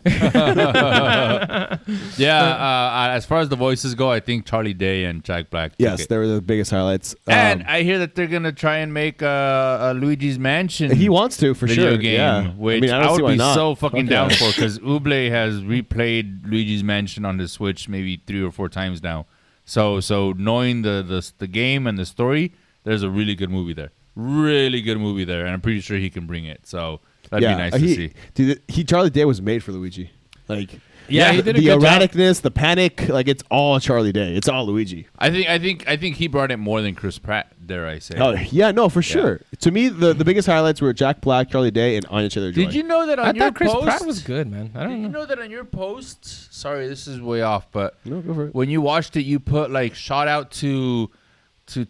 As far as the voices go, I think Charlie Day and Jack Black. took Yes, it. they were the biggest highlights. And I hear that they're gonna try and make a Luigi's Mansion. He wants to for video sure. game, Yeah. which I mean, I don't see would why be not. so fucking Fuck down yeah. for, because Uble has replayed Luigi's Mansion on the Switch maybe 3 or 4 times now. So knowing the game and the story, there's a really good movie there. Really good movie there, and I'm pretty sure he can bring it. So that'd be nice to see. Dude, Charlie Day was made for Luigi. Like, Yeah, he did a the good job. erraticness, the panic, like it's all Charlie Day. It's all Luigi. I think he brought it more than Chris Pratt. Dare I say? Oh yeah, no, for sure. To me, the biggest highlights were Jack Black, Charlie Day, and Anya Taylor-Joy. Did you know that on I your thought Chris post? Pratt was good, man. I Did don't you know. know that on your post? Sorry, this is way off, but No, go for it. when you watched it, you put like shout out to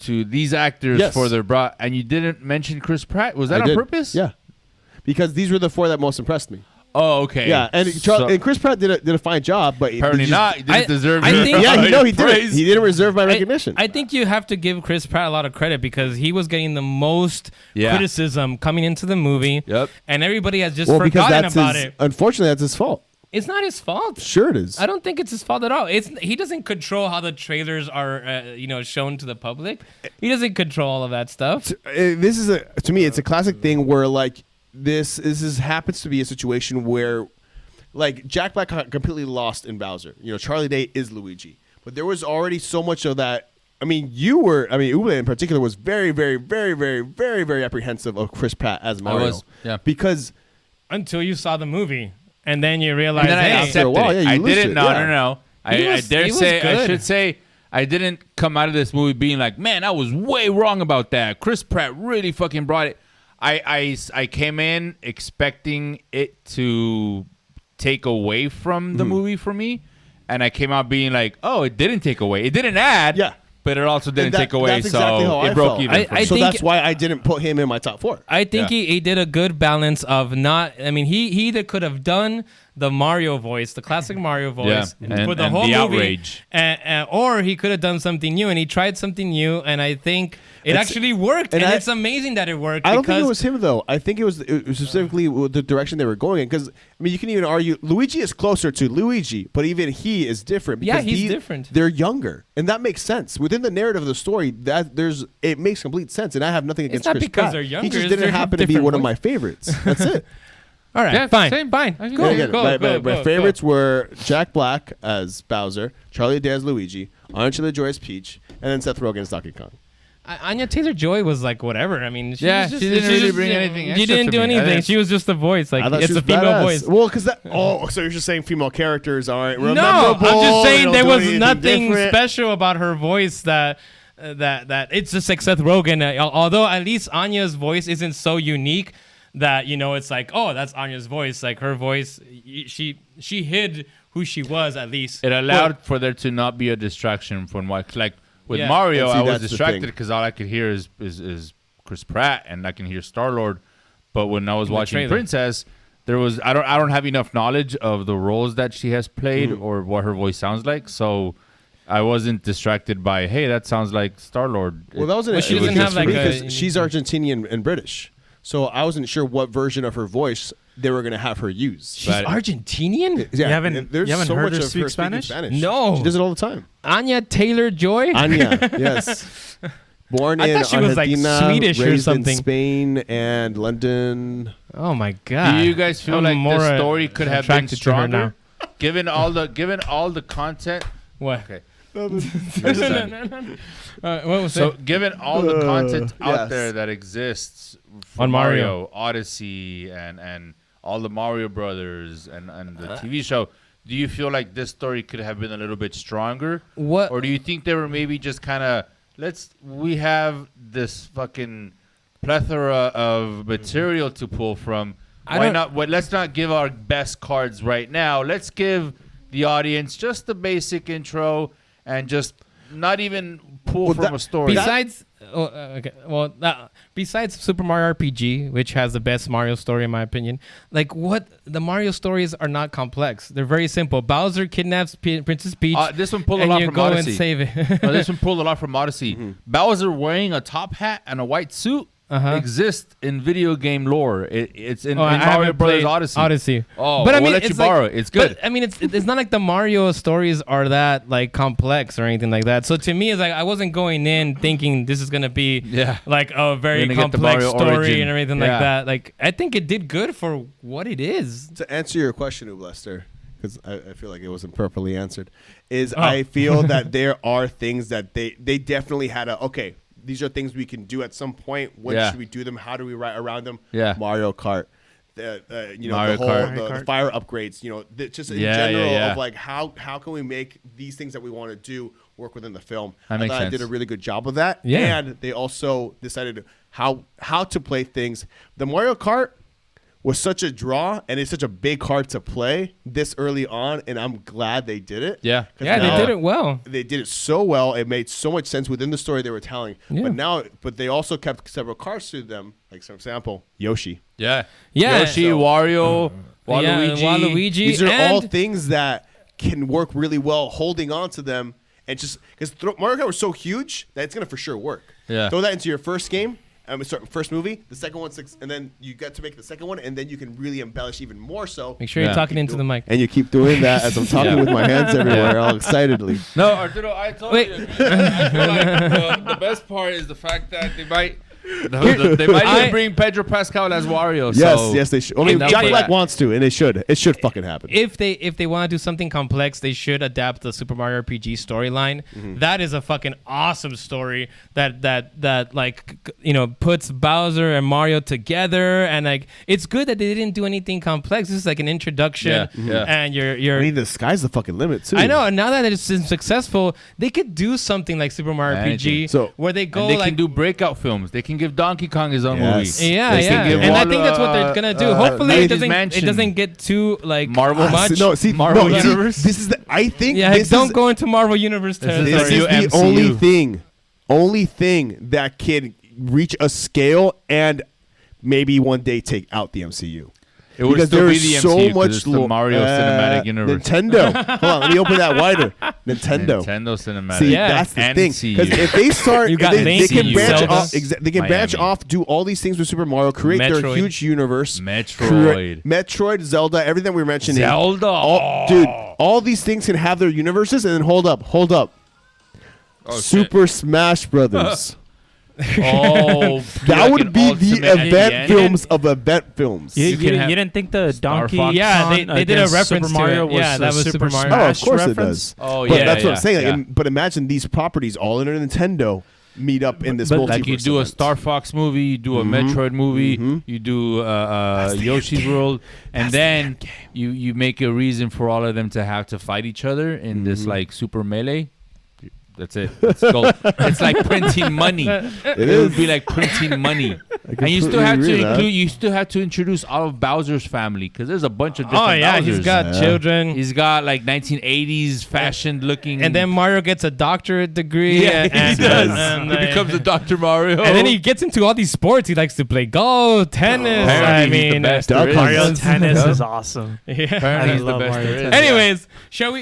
these actors Yes. for their bra, and you didn't mention Chris Pratt. Was that I on did. purpose? Yeah, because these were the 4 that most impressed me. Oh, okay. Yeah, and and Chris Pratt did a fine job, but apparently he just- not. He didn't I- deserve I your think- Yeah, he didn't. praise. He didn't reserve my recognition. I think you have to give Chris Pratt a lot of credit because he was getting the most Yeah. criticism coming into the movie. Yep. And everybody has just well, because forgotten that's about his. it. Unfortunately, that's his fault. It's not his fault. Sure, it is. I don't think it's his fault at all. He doesn't control how the trailers are, shown to the public. He doesn't control all of that stuff. This is to me, it's a classic thing where like this happens to be a situation where like Jack Black got completely lost in Bowser. Charlie Day is Luigi, but there was already so much of that. I mean, Uwe in particular was very, very, very, very, very, very apprehensive of Chris Pratt as Mario. was, yeah. Because Until you saw the movie, and then you realize, And then I hey, accepted a while, it. yeah, I you lose didn't. it, No, yeah. no. He I was I good. should say, I didn't come out of this movie being like, man, I was way wrong about that. Chris Pratt really fucking brought it. I came in expecting it to take away from the movie for me, and I came out being like, oh, it didn't take away. It didn't add. Yeah. But it also didn't And that- take away, that's exactly so how I it broke felt. even. for me. I so think- that's why I didn't put him in my top 4. I think Yeah. he did a good balance of not. I mean, he either could have done the Mario voice, the classic Mario voice, Yeah, for and- the and whole the movie, outrage. or he could have done something new, and he tried something new, and I think it actually worked, and and it's amazing that it worked. I don't think because it was him though. I think it was specifically the direction they were going in. Because you can even argue Luigi is closer to Luigi, but even he is different. Yeah, Because he's different. They're younger, and that makes sense within the narrative of the story. It makes complete sense, and I have nothing against not Chris because Pratt. they're He younger, just they didn't have happen to be different one of my voices. favorites. That's it. all right. Yeah, fine, same. fine. I can Go, go. Again, go, my go, favorites go. were Jack Black as Bowser, Charlie Day as Luigi, Anya Taylor-Joy as Peach, and then Seth Rogen as Donkey Kong. Anya Taylor-Joy was like whatever. I mean, she Yeah, was just, she didn't she really just- bring anything She extra didn't to do me. I anything. didn't- She was just a voice. Like I thought it's she a was female badass. voice. Well, because so you're just saying female characters aren't No, rememberable, I'm just they saying don't there do was anything nothing different. special about her voice that it's just like Seth Rogen. Although at least Anya's voice isn't so unique that it's like, oh, that's Anya's voice. Like her voice, she hid who she was at least. It allowed for there to not be a distraction from what, like with Yeah. Mario, And see, I was that's the distracted thing. because all I could hear is Chris Pratt, and I can hear Star-Lord. But when I was watching trailer. Princess, there was I don't have enough knowledge of the roles that she has played or what her voice sounds like, so I wasn't distracted by, hey, that sounds like Star-Lord. Well, that wasn't. Well, she it was doesn't just have, for me like, a- because she's Argentinian and British, so I wasn't sure what version of her voice they were going to have her use. She's Argentinian? Yeah, haven't- and there's you haven't so heard much her of speak her speaking Spanish? No. she does it all the time. Anya Taylor-Joy? Anya, yes, born I in thought she was, like, Argentina, Swedish or raised something. in Spain and London. Oh my god. Do you guys feel I'm like more, the story could have been attracted to her now. stronger, given all the content? What? Okay. What was So, it? given all the content out Yes. there that exists for On Mario. Odyssey, and all the Mario Brothers and the TV show, do you feel like this story could have been a little bit stronger? What? Or do you think they were maybe just kind of, we have this fucking plethora of material to pull from. Why not? Let's not give our best cards right now. Let's give the audience just the basic intro and just not even pull from a story. Besides, besides Super Mario RPG, which has the best Mario story in my opinion, the Mario stories are not complex. They're very simple. Bowser kidnaps Princess Peach. This one pulled a and lot you from go Odyssey. and save it. No, this one pulled a lot from Odyssey. Bowser wearing a top hat and a white suit exists in video game lore. It's in Mario Brothers Odyssey. Oh, but I mean, we'll let you borrow it. It's good. But, I mean, it's not like the Mario stories are that like complex or anything like that. So to me, it's like I wasn't going in thinking this is gonna be like a very complex story and everything like that. Like I think it did good for what it is. To answer your question, Ublester, because I feel like it wasn't properly answered, I feel that there are things that they definitely had these are things we can do at some point. When should we do them? How do we write around them? Yeah. Mario Kart. Mario the fire upgrades, just in general of like how can we make these things that we want to do work within the film. That I makes thought I sense. did a really good job of that. Yeah. And they also decided how to play things. The Mario Kart was such a draw, and it's such a big card to play this early on, and I'm glad they did it. Yeah. 'Cause Yeah, now they did it well. They did it so well. It made so much sense within the story they were telling. Yeah. But they also kept several cards to them. Like, for example, Yoshi. Yeah. So- Yoshi, Wario, Waluigi. Waluigi. These are and all things that can work really well holding on to them. And just because Mario Kart was so huge that it's going to for sure work. Yeah. Throw that into your first game. First movie, the second one, and then you get to make the second one, and then you can really embellish even more so. Make sure you're talking into the mic. And you keep doing that as I'm talking with my hands everywhere, all excitedly. No, Arturo, I told Wait. you. I feel like the best part is the fact that they might even bring Pedro Pascal as Wario. Yes, they should. I mean, If Jack they- Black wants to, and it should. It should fucking happen. If they want to do something complex, they should adapt the Super Mario RPG storyline. That is a fucking awesome story that puts Bowser and Mario together, and like it's good that they didn't do anything complex. This is like an introduction, and you're. I mean, the sky's the fucking limit too. I know. And now that it's been successful, they could do something like Super Mario RPG, So- where they go And they like can do breakout films. They can give Donkey Kong his own Yes. movie. Yeah, They can yeah, give and I Walu- think that's what they're gonna do. Hopefully, it Luigi's doesn't Mansion. get too like Marvel much. Marvel see, Universe? this is I this don't is, go into Marvel Universe This is territory. This is the MCU. only thing that can reach a scale and maybe one day take out the MCU. It would Because still there be is the so MCU 'cause much it's the Mario Cinematic Universe. Nintendo. Hold on, let me open that wider. Nintendo. Nintendo Cinematic. See, Yeah. that's the And thing. CU. Because if they start, You got they can MCU. branch Zelda. off. They can branch Miami. off, do all these things with Super Mario, create their Metroid. huge universe. Metroid. Metroid, Zelda, everything we were mentioning. Zelda. Dude, all these things can have their universes, and then hold up. Oh, Super Smash Brothers. Oh, That would be the ultimate event end. films of event films. You, You can you have didn't think the Star Donkey Fox. Yeah, they Kong did a against reference Super to Mario it. was Yeah, a that was Super Mario. Oh, of Smash course reference? it does. Oh, But yeah, that's what I'm yeah, saying. yeah. But imagine these properties all in Nintendo meet up in this But multiverse. Like you do a event. Star Fox movie, you do a Metroid movie, you do the Yoshi's end game. World, and That's the then end game. you make a reason for all of them to have to fight each other in this like super melee. That's it. Let's go. It's like printing money. It would be like printing money. And you still have to include. You still have to introduce all of Bowser's family because there's a bunch of different Oh yeah, Bowsers. he's got children, He's got like 1980s fashioned looking. and then Mario gets a doctorate degree. Yeah, and, he does. and, He becomes a Dr. Mario. And then he gets into all these sports. He likes to play golf, tennis. Apparently I he's the mean, best Duck there is. Mario Hunt. Tennis is awesome. yeah. Apparently I he's the love best Mario there is. Tennis. Anyways,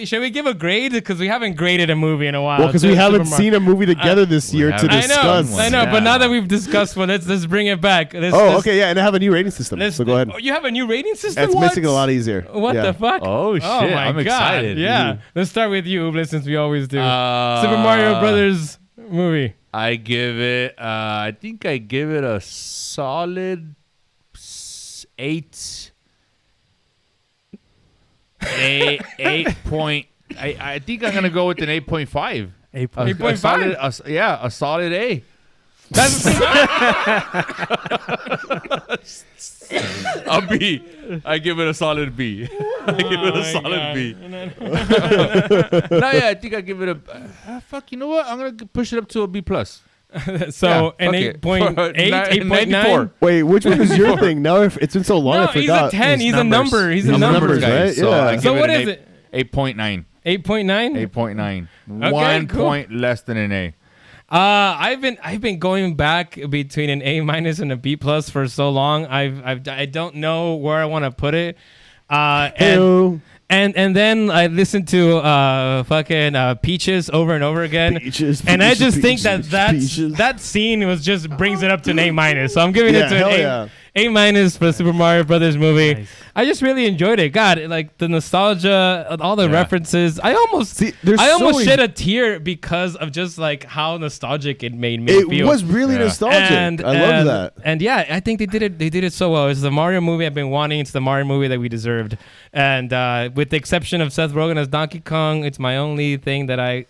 shall we give a grade because we haven't graded a movie in a while? Well, because we to haven't Super seen a movie together this we year to haven't. discuss. I know, Yeah. but now that we've discussed one, let's bring it back. Okay, yeah, and I have a new rating system. So go ahead. Oh, you have a new rating system? That's What? making it a lot easier. What Yeah. the fuck? Oh, shit. Oh my I'm God. excited. Yeah. Let's start with you, Uble, since we always do. Super Super Mario Brothers movie. I give it. I think I give it a solid 8. 8.8. I think I'm gonna go with an 8.5. 8.5. A solid A. That's A B. I give it a solid B. I give it a solid B. No, yeah, I think I give it a. Fuck, you know what? I'm gonna push it up to a B plus. So Yeah, an fuck it. 8.8, 8.9. 94. Wait, which one was your thing? Now it's been so long, No, I he's forgot. a 10. He's a numbers. number. He's a He's number. numbers, guys. right? So, Yeah. I give So it what an is it? 8.9. 8.9? 8.9. Okay, 1 cool. point less than an A. I've been going back between an A- and a B plus for so long. I don't know where I want to put it. Heyo. And then I listened to fucking Peaches over and over again. Peaches, And I peaches, just think peaches, that peaches. that scene was just brings it up to an A-. So I'm giving it to hell an yeah. A- for the Super Mario Brothers movie. Nice. I just really enjoyed it. God, like the nostalgia, all the Yeah. references. I almost there's shed a tear because of just like how nostalgic it made me It feel. was really Yeah. nostalgic. I love that. And yeah, I think they did it. They did it so well. It's the Mario movie I've been wanting. It's the Mario movie that we deserved. And with the exception of Seth Rogen as Donkey Kong, it's my only thing that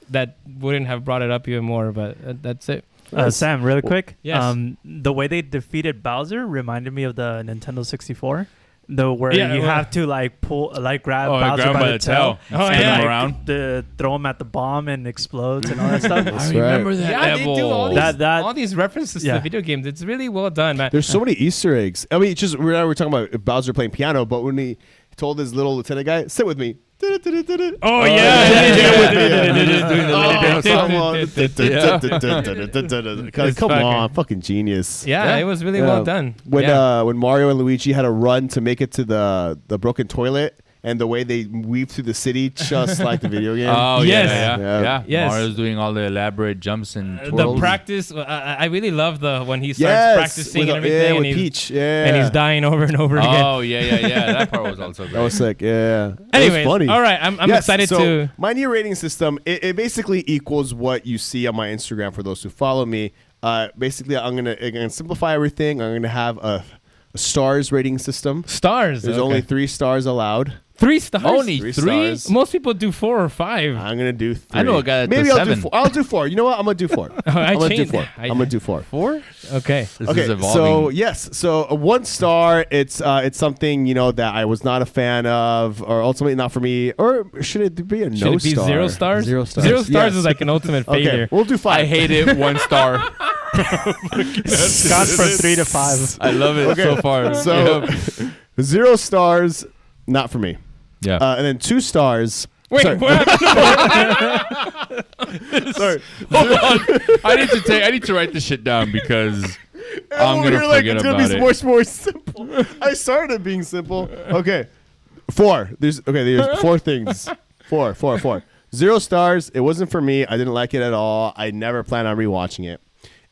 wouldn't have brought it up even more. But that's it. Sam, really quick. Yes. The way they defeated Bowser reminded me of the Nintendo 64. Where Yeah, you well- have to grab Oh, Bowser grab him by the tail, Oh, and yeah. him around. throw him at the bomb and explodes and all that stuff. That's I remember right. that Yeah, they do all level. these, That- all these references to yeah. the video games. It's really well done, man. There's so many Easter eggs. I mean, just we're talking about Bowser playing piano, but when he told his little lieutenant guy, "Sit with me." Oh It's Come fucking- on, fucking genius. Yeah, it was really well done. When Yeah. when Mario and Luigi had a run to make it to the broken toilet, and the way they weave through the city, just like the video game. Oh, Yes. yeah. Yes. Mario's doing all the elaborate jumps and The twirls. practice, I really love when he starts yes, practicing with, and everything, with and, Peach. Yeah, and he's dying over and over again. Oh, yeah. That part was also great. That was sick. Yeah. Anyways, it was funny. all right, I'm Yes, excited so to. my new rating system. It basically equals what you see on my Instagram for those who follow me. Basically, I'm gonna simplify everything. I'm gonna have a stars rating system. Stars. There's okay. only 3 stars allowed. 3 stars. Only 3 three? stars. Most people do 4 or 5. I'm gonna do 3. I know a guy that Maybe does I'll 7. do 4. I'll do 4. You know what? I'm gonna do 4. I'm gonna do changed- 4. I- I'm gonna do 4. 4? Okay. This Okay, is so evolving. yes, so a 1 star. It's something that I was not a fan of, or ultimately not for me. Or should it be a Should no it be star? 0 stars? 0 stars. 0 stars Yes. is like an ultimate Okay, failure. we'll do 5. I hate it. 1 star. Scott from 3 to 5. I love it Okay. so far. So 0 stars, not for me. yeah. And then 2 stars. Wait, sorry. what? Sorry. I need to write this shit down because I'm Over gonna here, like, forget it's gonna about be it. more simple. I started being simple. Okay, 4. There's 4 things. 4. 0 stars. It wasn't for me. I didn't like it at all. I never plan on rewatching it.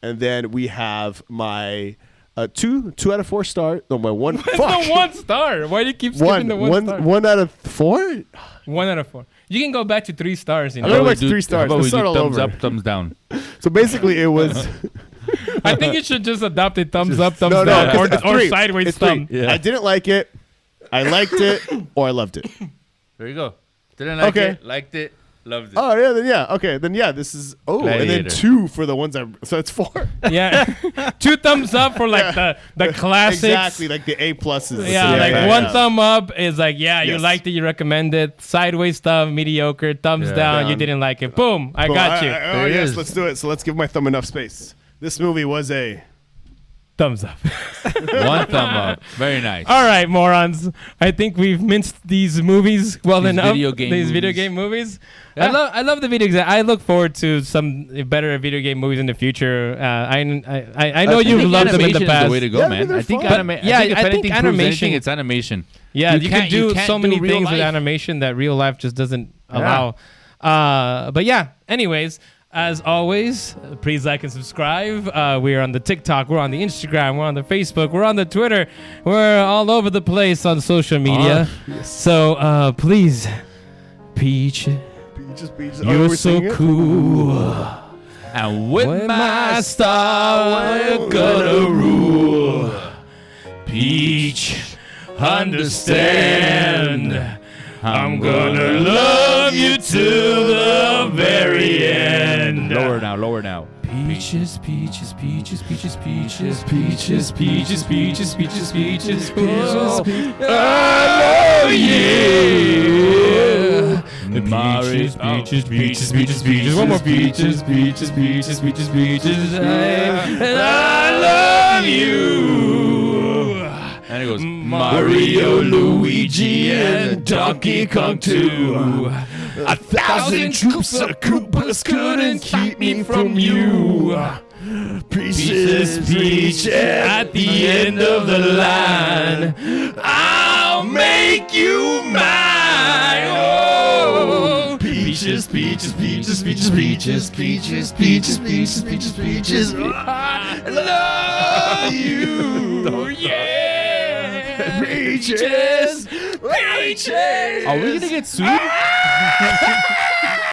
And then we have my 2 out of 4 star. No, my 1. It's Fuck. the 1 star. Why do you keep skipping the 1 star? 1 out of 4. 1 out of 4. You can go back to 3 stars. You I'm know? gonna go back to 3 stars. How about Let's we start do all thumbs over. up, thumbs down? So basically, it was. I think you should just adopt a thumbs up, thumbs No, down, 'cause it's or 3. sideways It's 3. thumb. Yeah. I didn't like it. I liked it, or I loved it. There you go. Didn't like Okay. it, liked it, loved it. Oh yeah, then yeah, okay, then yeah. This is and then Gladiator. 2 for the ones so it's 4. Yeah, 2 thumbs up for like the classics. Exactly, like the A pluses. Yeah, 1 thumb up is like, you Yes. liked it, you recommend it. Sideways thumb, mediocre. Thumbs Yeah. down, you Down. didn't like it. Boom, I got you. Oh There it yes, is. let's do it. So let's give my thumb enough space. This movie was a. Thumbs up. 1 thumb up. Very nice. All right, morons. I think we've minced these movies well These enough. video game These video movies. game movies. Yeah. I love the video games. I look forward to some better video game movies in the future. I know I you've think loved them in animation the is past. the way to go, Yeah, man. they're I think fun. anima- Yeah, I think if I think anything proves animation- anything, it's animation. Yeah, you can do can't so many real things with life. animation that real life just doesn't allow. But yeah, anyways, as always, please like and subscribe. We're on the TikTok, we're on the Instagram, we're on the Facebook, we're on the Twitter. We're all over the place on social media. So please, Peach, you're so cool. And with With my star, we're gonna rule. Peach, understand. I'm gonna love love you till the very end. Lower now. Peaches, peaches, peaches, peaches, peaches, peaches, peaches, peaches, peaches, peaches, peaches. I love you. Peaches, peaches, peaches, peaches, peaches. One more peaches, peaches, peaches, peaches, peaches. And I love you. And it goes Mario, Luigi, and Donkey Kong too. 1,000 troops of Koopas couldn't keep me from you. Peaches, peaches, at the end of the line, I'll make you mine. Oh, peaches, peaches, peaches, peaches, peaches, peaches, peaches, peaches, peaches, peaches. I love you. Yeah. Peaches, peaches. Are we gonna get sued?